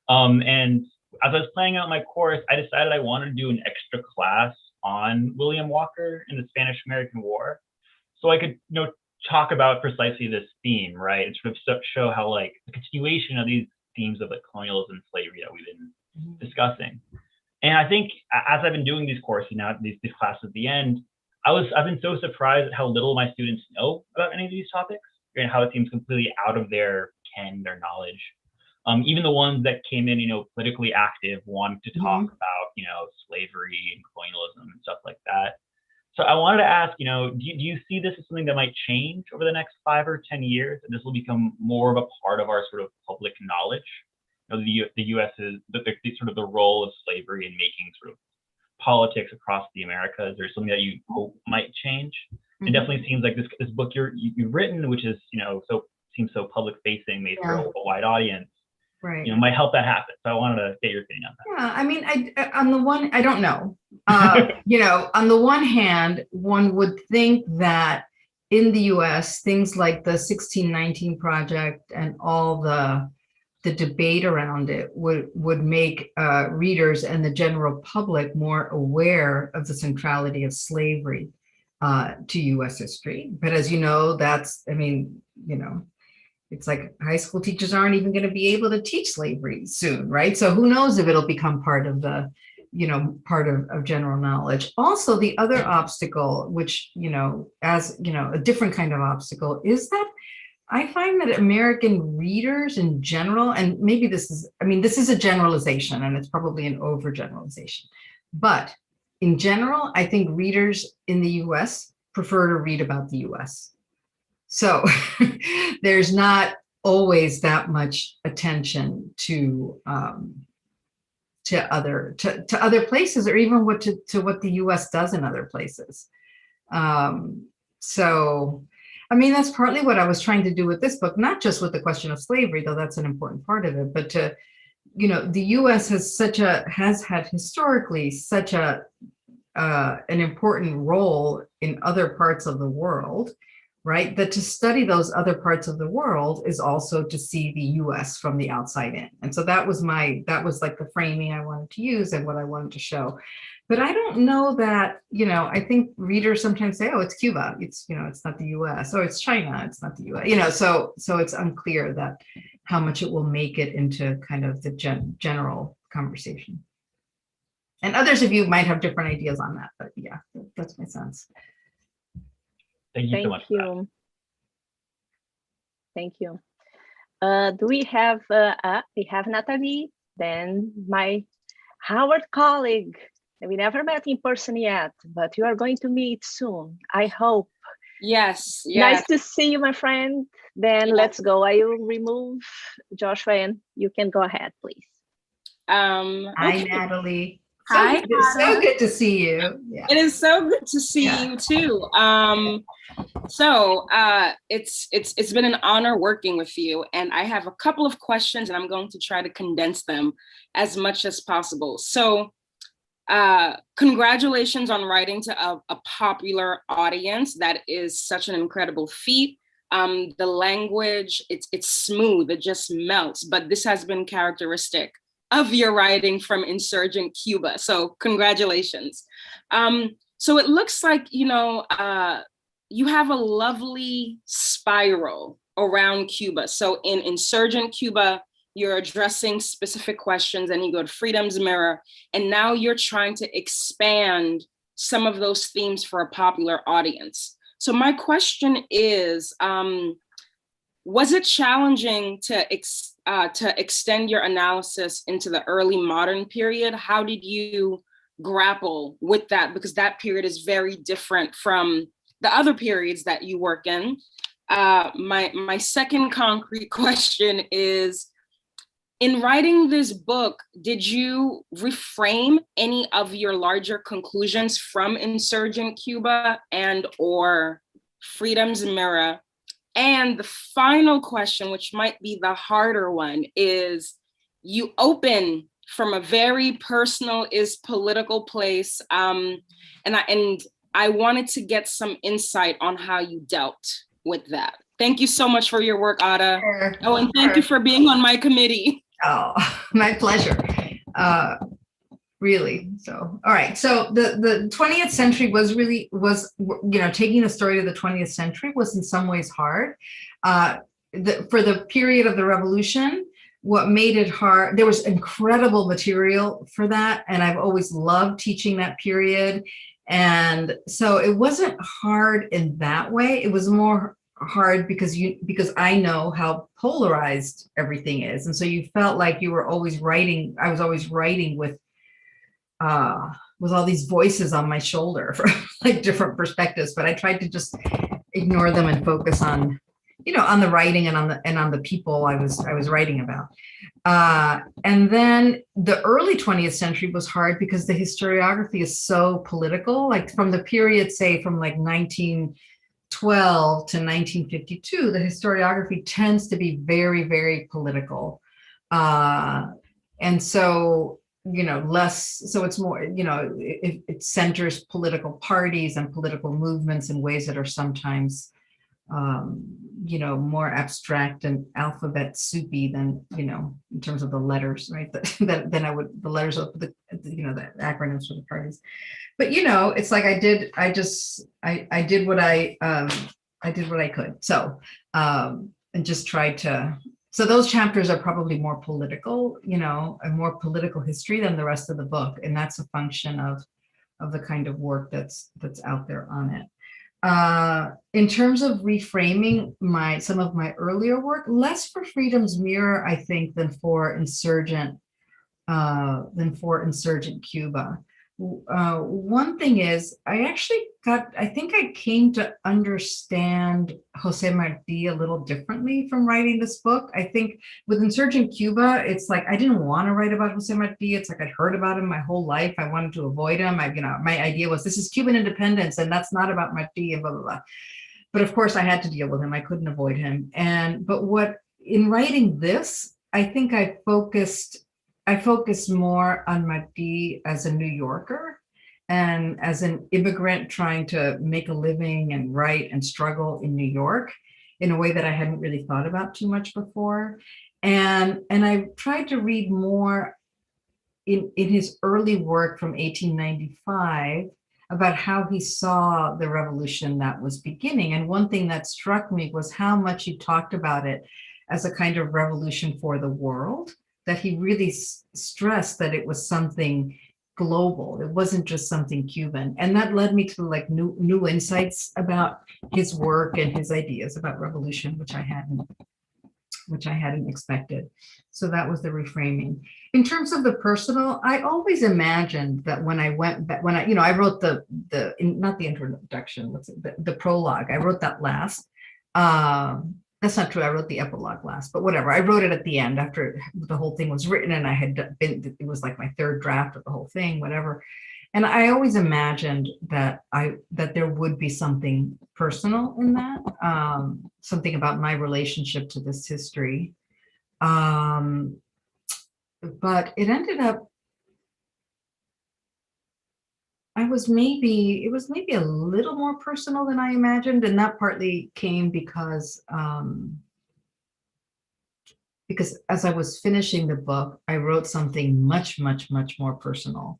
And as I was planning out my course, I decided I wanted to do an extra class on William Walker and the Spanish-American War, so I could, talk about precisely this theme, right, and sort of show how like the continuation of these themes of like colonialism and slavery that we've been discussing. And I think as I've been doing these courses now, these classes at the end, I've been so surprised at how little my students know about any of these topics and how it seems completely out of their ken, their knowledge. Even the ones that came in, politically active, wanting to talk about, slavery and colonialism and stuff like that. So I wanted to ask, do you see this as something that might change over the next 5 or 10 years, and this will become more of a part of our sort of public knowledge? The U.S. is the role of slavery in making sort of politics across the Americas, or something that you hope might change. It definitely seems like this book you've written, which is seems so public facing, made for a wide audience, right, might help that happen. So I wanted to get your opinion on that. Yeah, I mean, I don't know. On the one hand, one would think that in the U.S., things like the 1619 Project and all the debate around it would make readers and the general public more aware of the centrality of slavery to U.S. history. But as you know, it's like high school teachers aren't even going to be able to teach slavery soon, right? So who knows if it'll become part of the, part of general knowledge. Also, the other obstacle, which, a different kind of obstacle, is that I find that American readers in general, and maybe this is a generalization, and it's probably an overgeneralization, but in general, I think readers in the US prefer to read about the US. So there's not always that much attention to other places, or even what the U.S. does in other places. So, that's partly what I was trying to do with this book, not just with the question of slavery, though that's an important part of it, but the U.S. has had historically such an important role in other parts of the world, right? That to study those other parts of the world is also to see the US from the outside in. And so that was like the framing I wanted to use and what I wanted to show. But I don't know that, I think readers sometimes say, oh, it's Cuba. It's, it's not the US, or it's China. It's not the US, so it's unclear that how much it will make it into kind of the general conversation. And others of you might have different ideas on that, but yeah, that's my sense. Thank you so much. Thank you. Do we have Natalie, then my Howard colleague. We never met in person yet, but you are going to meet soon, I hope. Yes. Nice to see you, my friend. Then let's go. I will remove Joshua and you can go ahead, please. Hi, Natalie. Hi. It's so good to see you. Yeah. It is so good to see you too. It's been an honor working with you, and I have a couple of questions, and I'm going to try to condense them as much as possible. So, congratulations on writing to a popular audience. That is such an incredible feat. The language, it's smooth, it just melts, but this has been characteristic of your writing from insurgent Cuba. So congratulations. So it looks like, you have a lovely spiral around Cuba. So in insurgent Cuba, you're addressing specific questions, and you go to Freedom's Mirror, and now you're trying to expand some of those themes for a popular audience. So my question is, was it challenging to extend your analysis into the early modern period? How did you grapple with that? Because that period is very different from the other periods that you work in. My second concrete question is, in writing this book, did you reframe any of your larger conclusions from insurgent Cuba and or Freedom's Mirror. And the final question, which might be the harder one, is you open from a very personal is political place. And I wanted to get some insight on how you dealt with that. Thank you so much for your work, Ada. Sure. Oh, and thank you for being on my committee. Oh, my pleasure. Really. So, all right. So the 20th century was, taking the story to the 20th century was in some ways hard. For the period of the revolution, what made it hard, there was incredible material for that. And I've always loved teaching that period. And so it wasn't hard in that way. It was more hard because I know how polarized everything is. And so you felt like you were always writing. I was always writing with all these voices on my shoulder from like different perspectives, but I tried to just ignore them and focus on, on the writing and on the people I was writing about. And then the early 20th century was hard because the historiography is so political, like from the period, say from like 1912 to 1952, the historiography tends to be very, very political. And so, less, so it's more, it centers political parties and political movements in ways that are sometimes, more abstract and alphabet soupy than, in terms of the letters, right? Than I would, the letters of the acronyms for the parties. But, it's like I did what I could. So, and just tried to, so those chapters are probably more political, a more political history than the rest of the book. And that's a function of the kind of work that's out there on it. In terms of reframing some of my earlier work, less for Freedom's Mirror, I think, than for Insurgent Cuba. One thing is, I think I came to understand Jose Marti a little differently from writing this book. I think with Insurgent Cuba, it's like, I didn't want to write about Jose Marti. It's like I'd heard about him my whole life. I wanted to avoid him. My idea was, this is Cuban independence and that's not about Marti and blah, blah, blah. But of course I had to deal with him. I couldn't avoid him. But in writing this, I think I focused more on Marti as a New Yorker and as an immigrant trying to make a living and write and struggle in New York in a way that I hadn't really thought about too much before. And I tried to read more in his early work from 1895 about how he saw the revolution that was beginning. And one thing that struck me was how much he talked about it as a kind of revolution for the world, that he really stressed that it was something global. It wasn't just something Cuban. And that led me to like new insights about his work and his ideas about revolution, which I hadn't expected. So that was the reframing. In terms of the personal, I always imagined that when I went back, I wrote not the introduction, the prologue, I wrote that last. That's not true. I wrote the epilogue last, but whatever. I wrote it at the end after the whole thing was written, and it was like my third draft of the whole thing, whatever. And I always imagined that there would be something personal in that, something about my relationship to this history. But it ended up, it was maybe a little more personal than I imagined, and that partly came because as I was finishing the book, I wrote something much, much, much more personal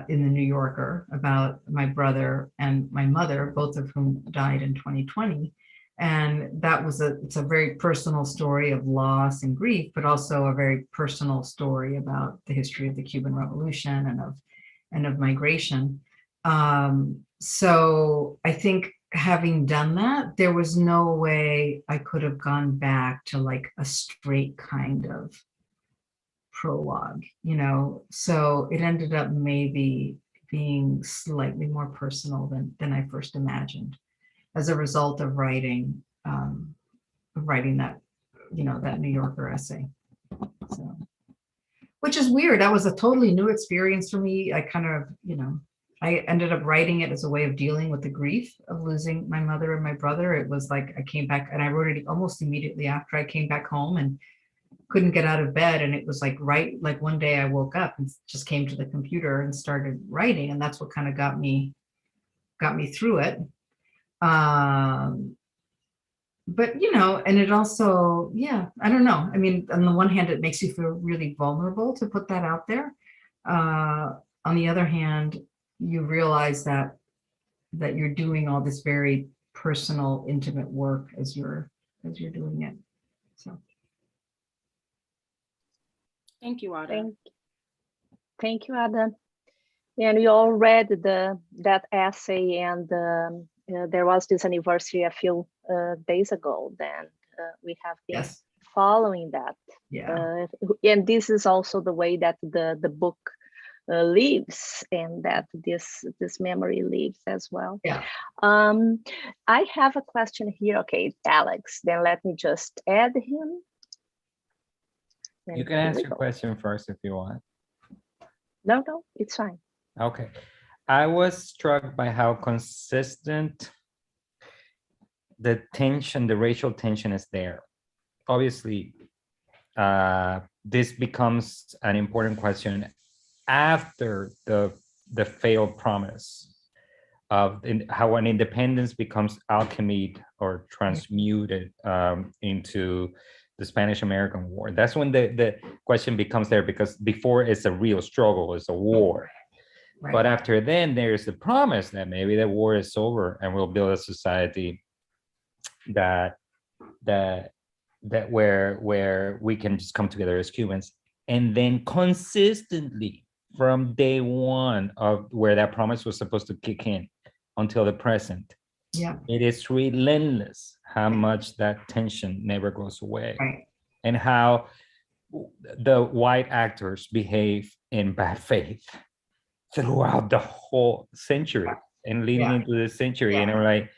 in the New Yorker about my brother and my mother, both of whom died in 2020. And that was it's a very personal story of loss and grief, but also a very personal story about the history of the Cuban Revolution and of migration. So I think having done that, there was no way I could have gone back to like a straight kind of prologue, so it ended up maybe being slightly more personal than I first imagined as a result of writing that, that New Yorker essay. So, which is weird. That was a totally new experience for me. I kind of, I ended up writing it as a way of dealing with the grief of losing my mother and my brother. It was like I came back and I wrote it almost immediately after I came back home and couldn't get out of bed. And it was like like one day I woke up and just came to the computer and started writing. And that's what kind of got me through it. But, you know, and it also, yeah, I don't know. I mean, on the one hand, it makes you feel really vulnerable to put that out there. On the other hand, you realize that you're doing all this very personal, intimate work as you're doing it. So Thank you, Ada. Thank you, Ada. And we all read that essay, and there was this anniversary a few days ago. Then we have been following that. Yeah. And this is also the way that the book lives, and that this memory lives as well. Yeah. I have a question here. Okay, Alex, then let me just add him. And you can ask your question first if you want. No, it's fine. Okay. I was struck by how consistent the tension, the racial tension is there. Obviously, this becomes an important question after the failed promise of how an independence becomes alchemied or transmuted into the Spanish-American War. That's when the question becomes there, because before it's a real struggle, it's a war. Right. But after then, there's the promise that maybe the war is over and we'll build a society that where we can just come together as Cubans. And then consistently from day one of where that promise was supposed to kick in until the present, it is relentless how much that tension never goes away. Right. And how the white actors behave in bad faith throughout the whole century and leading into the century. And I'm like,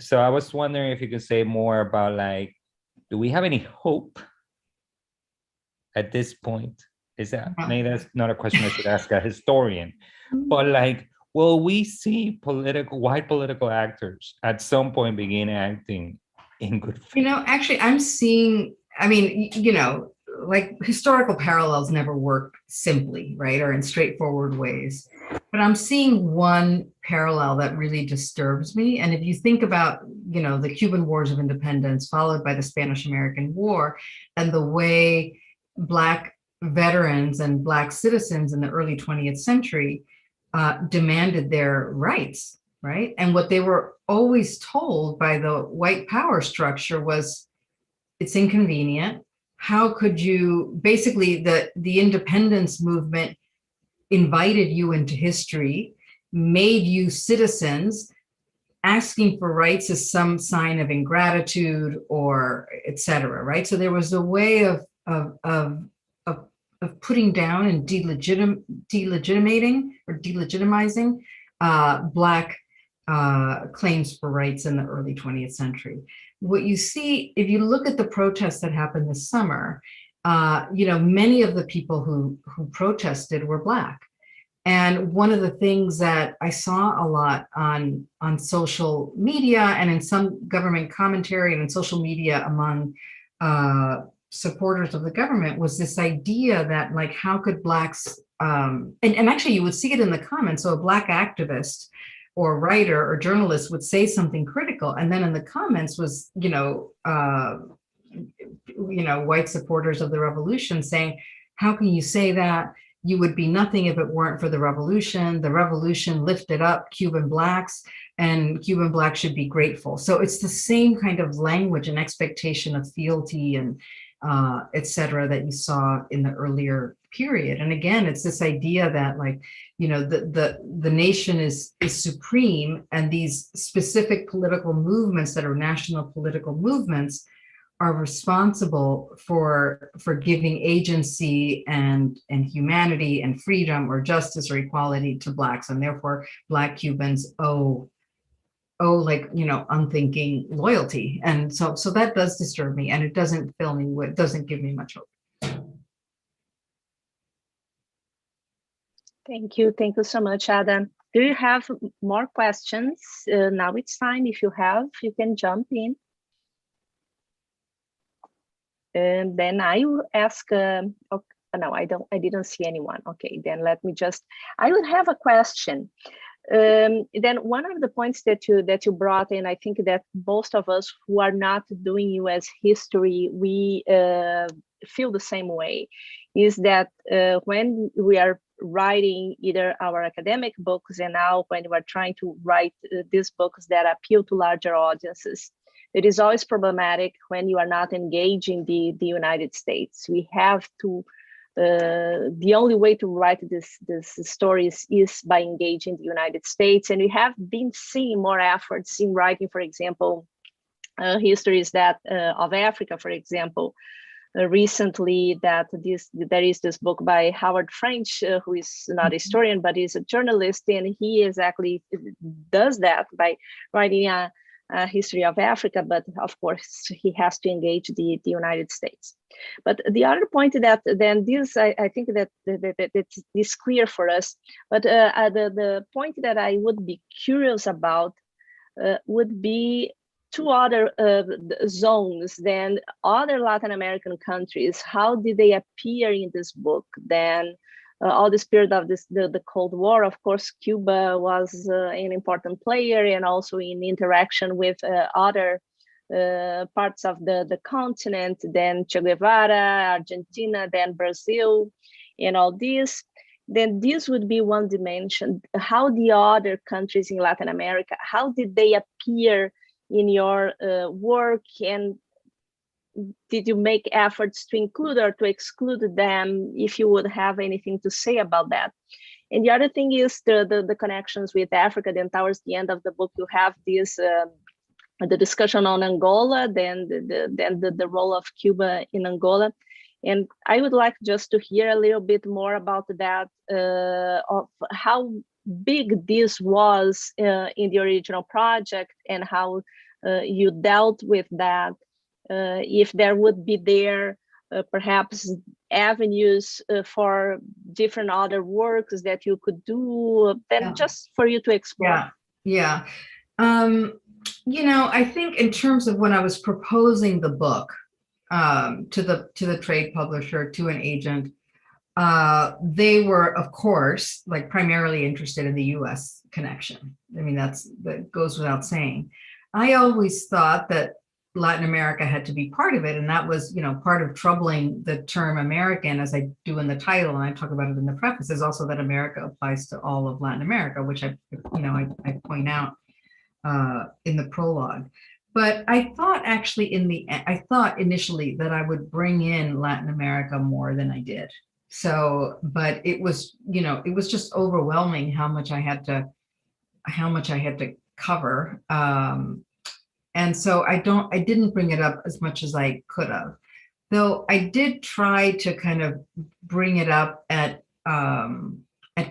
so I was wondering if you could say more about, like, do we have any hope at this point? Is that, maybe that's not a question I should ask a historian, but like, will we see white political actors at some point begin acting in good faith? You know, actually, I'm seeing, I mean, you know, like historical parallels never work simply, right, or in straightforward ways. But I'm seeing one parallel that really disturbs me. And if you think about, you know, the Cuban Wars of Independence, followed by the Spanish-American War, and the way Black veterans and Black citizens in the early 20th century demanded their rights, right? And what they were always told by the white power structure was, it's inconvenient. How could you, basically the independence movement invited you into history, made you citizens. Asking for rights is some sign of ingratitude or etc. Right? So there was a way of putting down and delegitimating or delegitimizing Black claims for rights in the early 20th century. What you see, if you look at the protests that happened this summer, you know, many of the people who protested were Black. And one of the things that I saw a lot on social media and in some government commentary and in social media among supporters of the government was this idea that, like, how could Blacks, and actually you would see it in the comments, so a Black activist or writer or journalist would say something critical, and then in the comments was, you know, white supporters of the revolution saying, how can you say that? You would be nothing if it weren't for the revolution. The revolution lifted up Cuban Blacks, and Cuban Blacks should be grateful. So it's the same kind of language and expectation of fealty and et cetera that you saw in the earlier period. And again, it's this idea that, like, you know, the nation is supreme, and these specific political movements that are national political movements are responsible for giving agency and humanity and freedom or justice or equality to Blacks, and therefore Black Cubans owe, like, you know, unthinking loyalty. And so that does disturb me, and it doesn't fill me with, doesn't give me much hope. Thank you so much, Adam. Do you have more questions? Now it's time. If you have, you can jump in. And then I will ask, no, I didn't see anyone. Okay, then let me just, I would have a question. Then one of the points that you brought in, I think that most of us who are not doing US history, we feel the same way, is that when we are writing either our academic books and now when we're trying to write these books that appeal to larger audiences, it is always problematic when you are not engaging the United States. We have to, the only way to write this stories is by engaging the United States. And we have been seeing more efforts in writing, for example, histories that of Africa, for example. Recently, that there is this book by Howard French, who is not a historian, but is a journalist, and he exactly does that by writing a history of Africa, but of course he has to engage the United States. But the other point that then this, I think that is clear for us, but the point that I would be curious about would be two other zones than other Latin American countries. How did they appear in this book? Then all this period of the Cold War, of course, Cuba was an important player, and also in interaction with other parts of the continent, then Che Guevara, Argentina, then Brazil, and all this. Then this would be one dimension. How the other countries in Latin America, how did they appear in your work, and did you make efforts to include or to exclude them, if you would have anything to say about that? And the other thing is the connections with Africa. Then towards the end of the book, you have this the discussion on Angola, then the role of Cuba in Angola. And I would like just to hear a little bit more about that, of how big this was in the original project, and how you dealt with that. If there would be perhaps avenues for different other works that you could do, then just for you to explore. Yeah. You know, I think in terms of when I was proposing the book to the trade publisher, to an agent, they were, of course, like primarily interested in the US connection. I mean, that goes without saying. I always thought that Latin America had to be part of it. And that was, you know, part of troubling the term American, as I do in the title, and I talk about it in the preface, is also that America applies to all of Latin America, which I point out in the prologue. But I thought actually I thought initially that I would bring in Latin America more than I did. So, but it was, you know, it was just overwhelming how much I had to cover. And so I didn't bring it up as much as I could have, though I did try to kind of bring it up at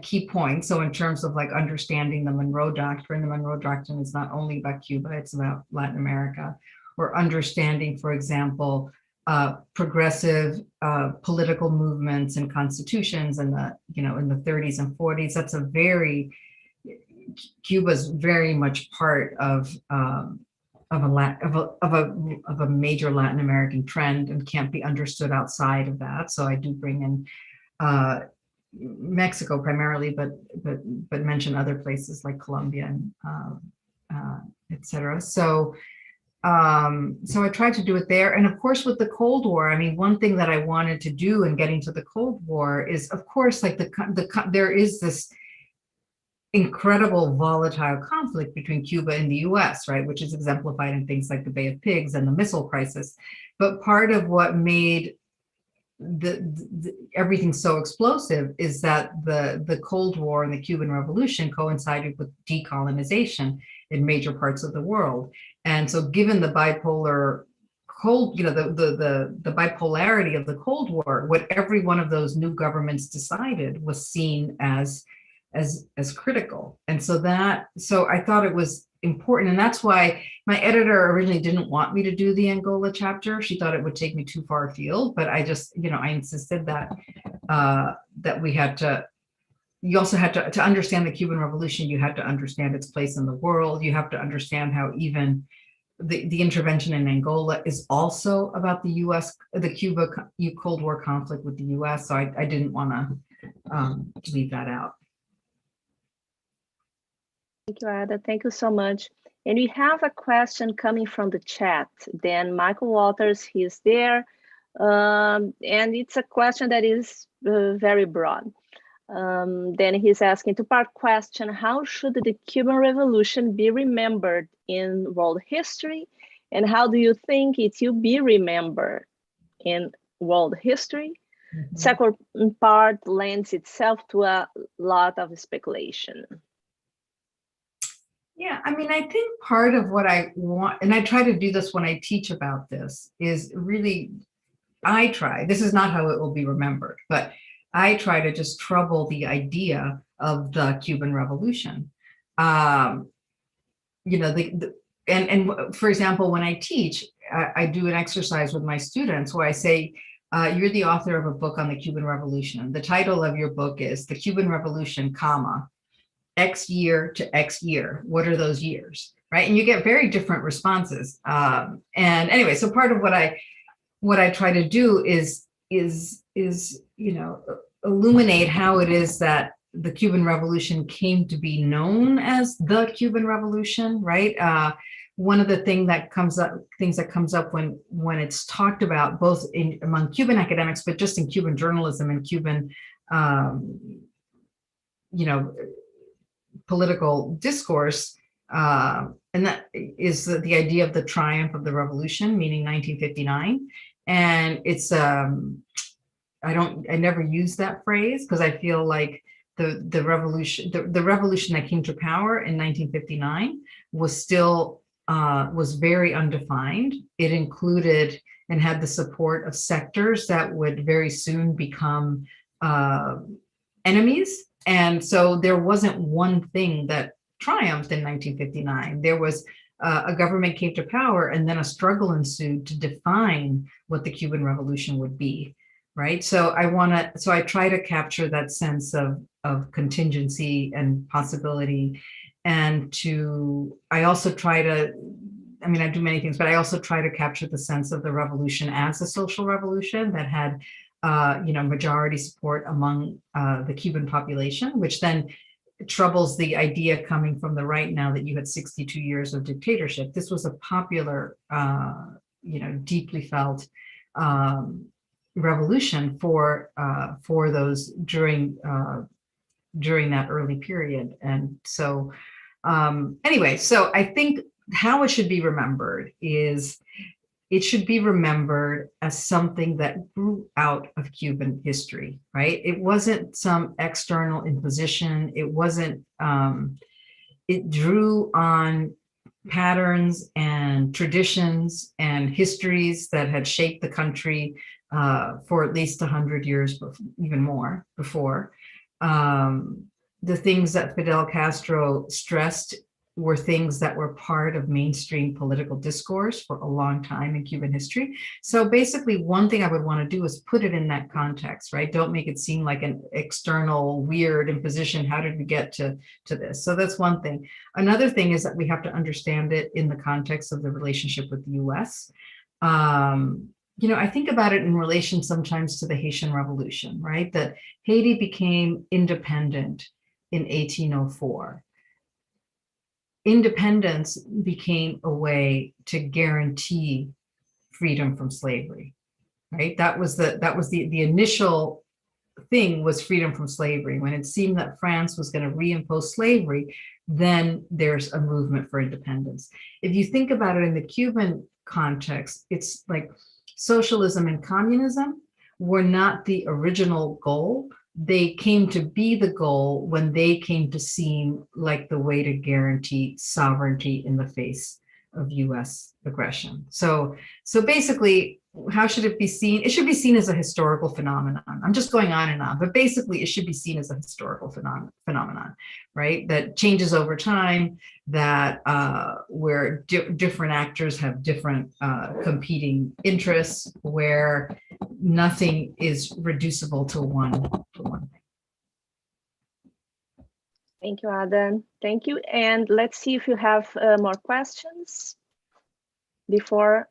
key points. So in terms of like understanding the Monroe Doctrine is not only about Cuba, it's about Latin America, or understanding, for example, progressive political movements and constitutions in the 30s and 40s. That's Cuba's very much part of a major Latin American trend, and can't be understood outside of that. So I do bring in Mexico primarily, but mention other places like Colombia and etc. So I tried to do it there. And of course, with the Cold War, I mean, one thing that I wanted to do in getting to the Cold War is, of course, like there is this incredible volatile conflict between Cuba and the US, right, which is exemplified in things like the Bay of Pigs and the missile crisis. But part of what made everything so explosive is that the Cold War and the Cuban Revolution coincided with decolonization in major parts of the world. And so given the bipolar the bipolarity of the Cold War, what every one of those new governments decided was seen as critical. And so I thought it was important. And that's why my editor originally didn't want me to do the Angola chapter. She thought it would take me too far afield, but I just, I insisted that we had to you also had to understand the Cuban Revolution, you had to understand its place in the world. You have to understand how even the intervention in Angola is also about the US, the Cuba Cold War conflict with the US. So I didn't want to leave that out. Thank you, Ada. Thank you so much. And we have a question coming from the chat. Then Michael Walters, he's there. And it's a question that is very broad. Then he's asking two-part question: how should the Cuban Revolution be remembered in world history? And how do you think it will be remembered in world history? Mm-hmm. Second part lends itself to a lot of speculation. Yeah, I mean, I think part of what I want, and I try to do this when I teach about this, is really, this is not how it will be remembered, but I try to just trouble the idea of the Cuban Revolution. You know, and for example, when I teach, I do an exercise with my students where I say, you're the author of a book on the Cuban Revolution. The title of your book is The Cuban Revolution, comma, X year to X year. What are those years, right? And you get very different responses. And anyway, so part of what I try to do is you know, illuminate how it is that the Cuban Revolution came to be known as the Cuban Revolution, right? One of the things that comes up when it's talked about both among Cuban academics, but just in Cuban journalism and Cuban, you know, political discourse, and that is the idea of the triumph of the revolution, meaning 1959. And it's I never use that phrase because I feel like the revolution that came to power in 1959 was still was very undefined. It included and had the support of sectors that would very soon become enemies. And so there wasn't one thing that triumphed in 1959. There was a government came to power and then a struggle ensued to define what the Cuban Revolution would be, right? So I try to capture that sense of contingency and possibility. And I also try to, I mean, I do many things, but I also try to capture the sense of the revolution as a social revolution that had you know, majority support among the Cuban population, which then troubles the idea coming from the right now that you had 62 years of dictatorship. This was a popular, you know, deeply felt revolution for those during that early period. And so anyway, so I think how it should be remembered is it should be remembered as something that grew out of Cuban history, right? It wasn't some external imposition. It wasn't, it drew on patterns and traditions and histories that had shaped the country for at least 100 years, even more before. The things that Fidel Castro stressed were things that were part of mainstream political discourse for a long time in Cuban history. So basically, one thing I would want to do is put it in that context, right? Don't make it seem like an external weird imposition. How did we get to this? So that's one thing. Another thing is that we have to understand it in the context of the relationship with the US. You know, I think about it in relation sometimes to the Haitian Revolution, right? That Haiti became independent in 1804. Independence became a way to guarantee freedom from slavery, right? That was the initial thing, was freedom from slavery. When it seemed that France was going to reimpose slavery, then there's a movement for independence. If you think about it in the Cuban context, it's like socialism and communism were not the original goal. They came to be the goal when they came to seem like the way to guarantee sovereignty in the face of US aggression. So basically, how should it be seen? It should be seen as a historical phenomenon. I'm just going on and on, but basically it should be seen as a historical phenomenon, right? That changes over time, that where different actors have different competing interests, where nothing is reducible to one thing. Thank you, Ada. Thank you. And let's see if you have more questions before.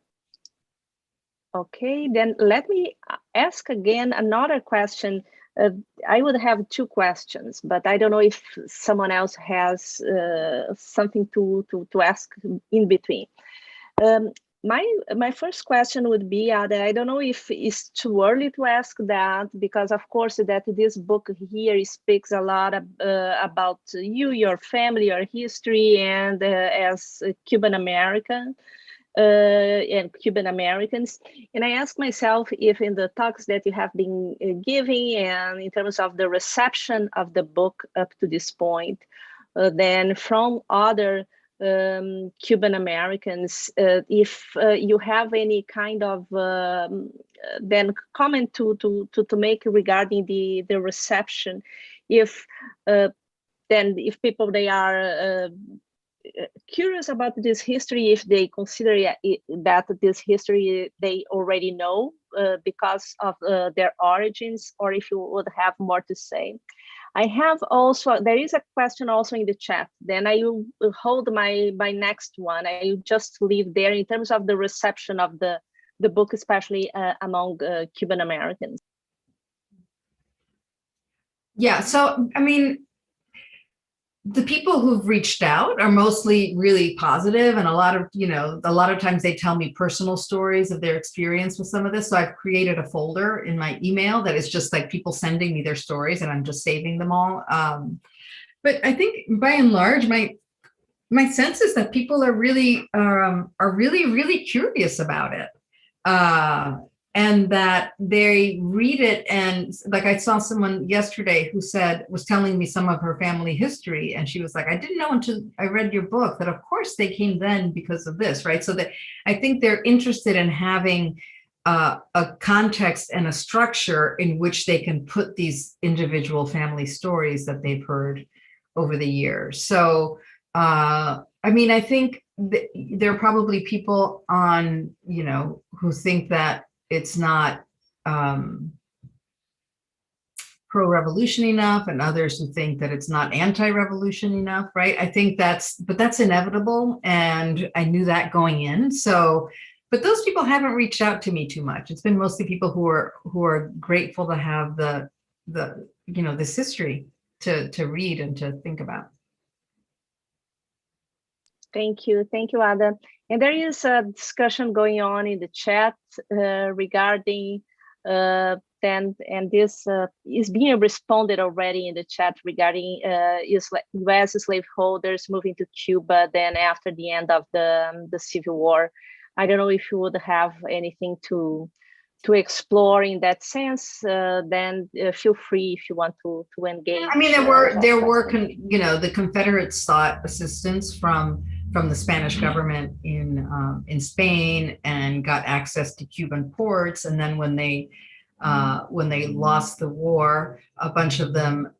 Okay, then let me ask again another question. I would have two questions, but I don't know if someone else has something to ask in between. My first question would be, Ada, I don't know if it's too early to ask that, because of course that this book here speaks a lot about you, your family, your history, and as a Cuban American. And Cuban Americans. And I ask myself if in the talks that you have been giving and in terms of the reception of the book up to this point, then from other Cuban Americans, if you have any kind of then comment to make regarding the reception, if then if people they are curious about this history, if they consider that this history they already know because of their origins, or if you would have more to say. I have also, there is a question also in the chat, then I will hold my next one. I will just leave there in terms of the reception of the book, especially among Cuban Americans. Yeah, so I mean, the people who've reached out are mostly really positive, and a lot of times they tell me personal stories of their experience with some of this. So I've created a folder in my email that is just like people sending me their stories, and I'm just saving them all. But I think by and large, my sense is that people are really curious about it. And that they read it, and like I saw someone yesterday who was telling me some of her family history, and she was like, I didn't know until I read your book that of course they came then because of this, right? So that I think they're interested in having a context and a structure in which they can put these individual family stories that they've heard over the years. So I mean, I think there are probably people on, who think that it's not pro-revolution enough, and others who think that it's not anti-revolution enough, right? I think that's inevitable, and I knew that going in. So, but those people haven't reached out to me too much. It's been mostly people who are grateful to have the this history to read and to think about. Thank you, Ada. And there is a discussion going on in the chat regarding and this is being responded already in the chat regarding U.S. slaveholders moving to Cuba then after the end of the Civil War. I don't know if you would have anything to explore in that sense. Then feel free if you want to engage. I mean, there were the Confederates sought assistance from the Spanish government in Spain and got access to Cuban ports, and then when they lost the war, a bunch of them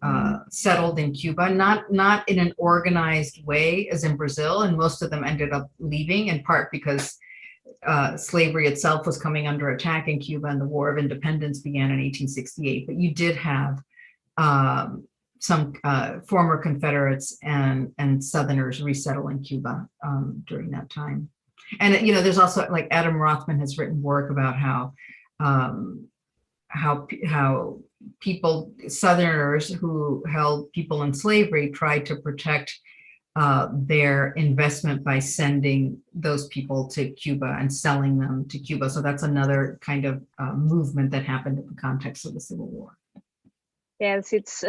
settled in Cuba, not in an organized way as in Brazil, and most of them ended up leaving, in part because slavery itself was coming under attack in Cuba, and the War of Independence began in 1868. But you did have some former Confederates and Southerners resettle in Cuba during that time. And there's also, like, Adam Rothman has written work about how people, Southerners who held people in slavery, tried to protect their investment by sending those people to Cuba and selling them to Cuba. So that's another kind of movement that happened in the context of the Civil War. Yes, it's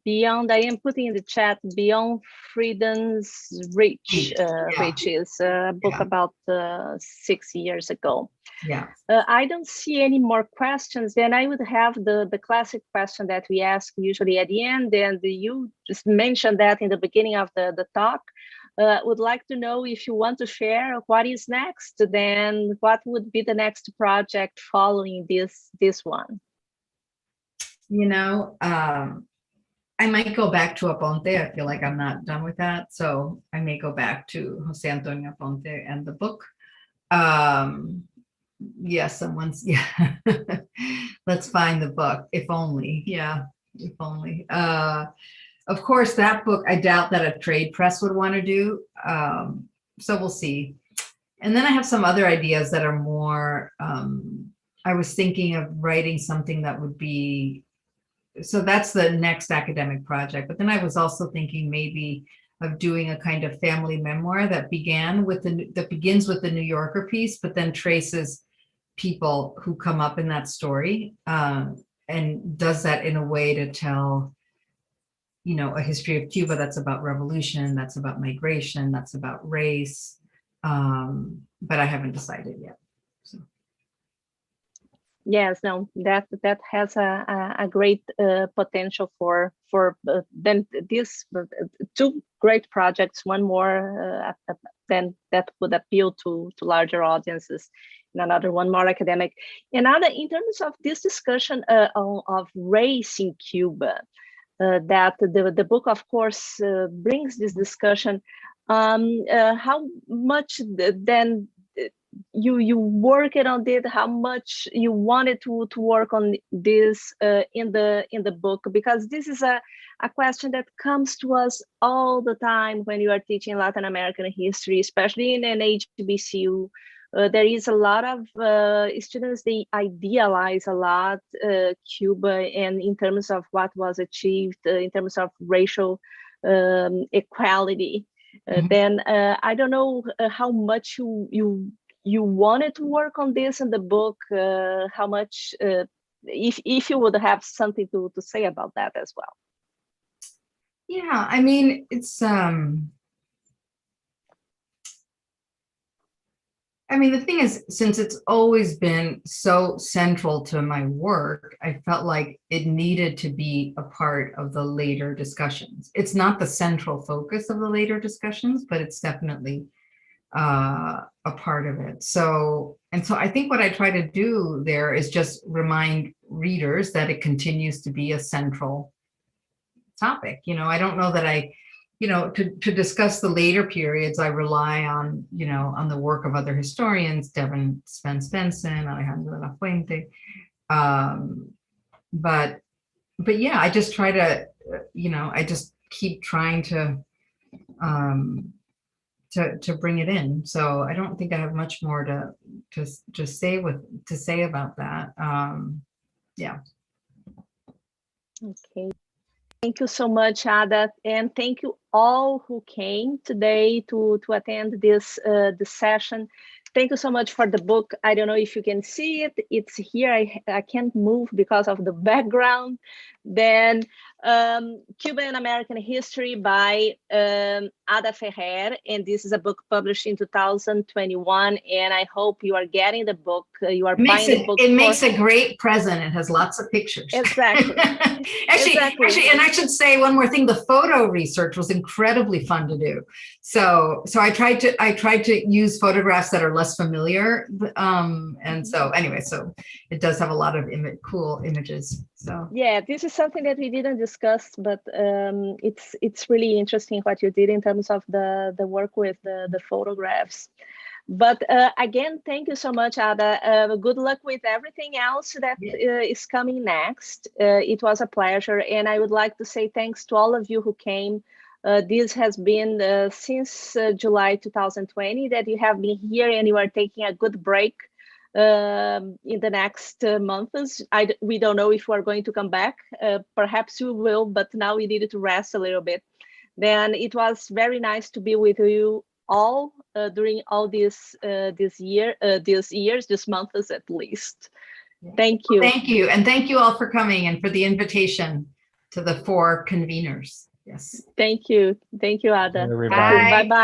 beyond, I am putting in the chat, Beyond Freedom's Reach, which is a book about 6 years ago. Yeah. I don't see any more questions. Then I would have the classic question that we ask usually at the end, and you just mentioned that in the beginning of the talk. Would like to know if you want to share what is next, then what would be the next project following this one? I might go back to Aponte. I feel like I'm not done with that. So I may go back to Jose Antonio Aponte and the book. Let's find the book, if only. Yeah, if only. Of course, that book, I doubt that a trade press would want to do. So we'll see. And then I have some other ideas that are more, I was thinking of writing something that would be, so that's the next academic project. But then I was also thinking maybe of doing a kind of family memoir that begins with the New Yorker piece, but then traces people who come up in that story, and does that in a way to tell, you know, a history of Cuba that's about revolution, that's about migration, that's about race. But I haven't decided yet. So. Yes, no, that has a great potential for then these two great projects. One more then that would appeal to larger audiences, and another one more academic. Another, in terms of this discussion of race in Cuba, that the book, of course, brings this discussion. How much then you worked on it, how much you wanted to work on this in the book, because this is a question that comes to us all the time when you are teaching Latin American history, especially in an HBCU. There is a lot of students, they idealize a lot Cuba, and in terms of what was achieved in terms of racial equality. Then I don't know how much you wanted to work on this in the book, how much, if you would have something to say about that as well. Yeah, I mean, it's, I mean, the thing is, since it's always been so central to my work, I felt like it needed to be a part of the later discussions. It's not the central focus of the later discussions, but it's definitely a part of it. So I think what I try to do there is just remind readers that it continues to be a central topic. You know, I don't know that I, you know, to discuss the later periods, I rely on, you know, on the work of other historians, Devin Spence Benson, Alejandro de la Fuente. But yeah, I just try to, you know, I just keep trying to bring it in. So I don't think I have much more to say about that. Yeah. Okay. Thank you so much, Ada, and thank you all who came today to attend this session. Thank you so much for the book. I don't know if you can see it. It's here. I can't move because of the background. Then Cuban American History by Ada Ferrer, and this is a book published in 2021. And I hope you are getting the book. You are buying the book. It makes a great present. It has lots of pictures. Exactly. Actually, and I should say one more thing. The photo research was incredibly fun to do. So I tried to use photographs that are less familiar. And so anyway, so it does have a lot of cool images. So yeah, this is something that we didn't discuss, but it's really interesting what you did in terms of the work with the photographs. But again, thank you so much, Ada. Good luck with everything else that is coming next. It was a pleasure, and I would like to say thanks to all of you who came. This has been since July 2020 that you have been here, and you are taking a good break in the next months. We don't know if we're going to come back. Perhaps you will, but now we needed to rest a little bit. Then it was very nice to be with you all during all these months at least. Thank you. Thank you. And thank you all for coming and for the invitation to the 4 conveners. Yes. Thank you. Thank you, Ada. Bye. Bye-bye.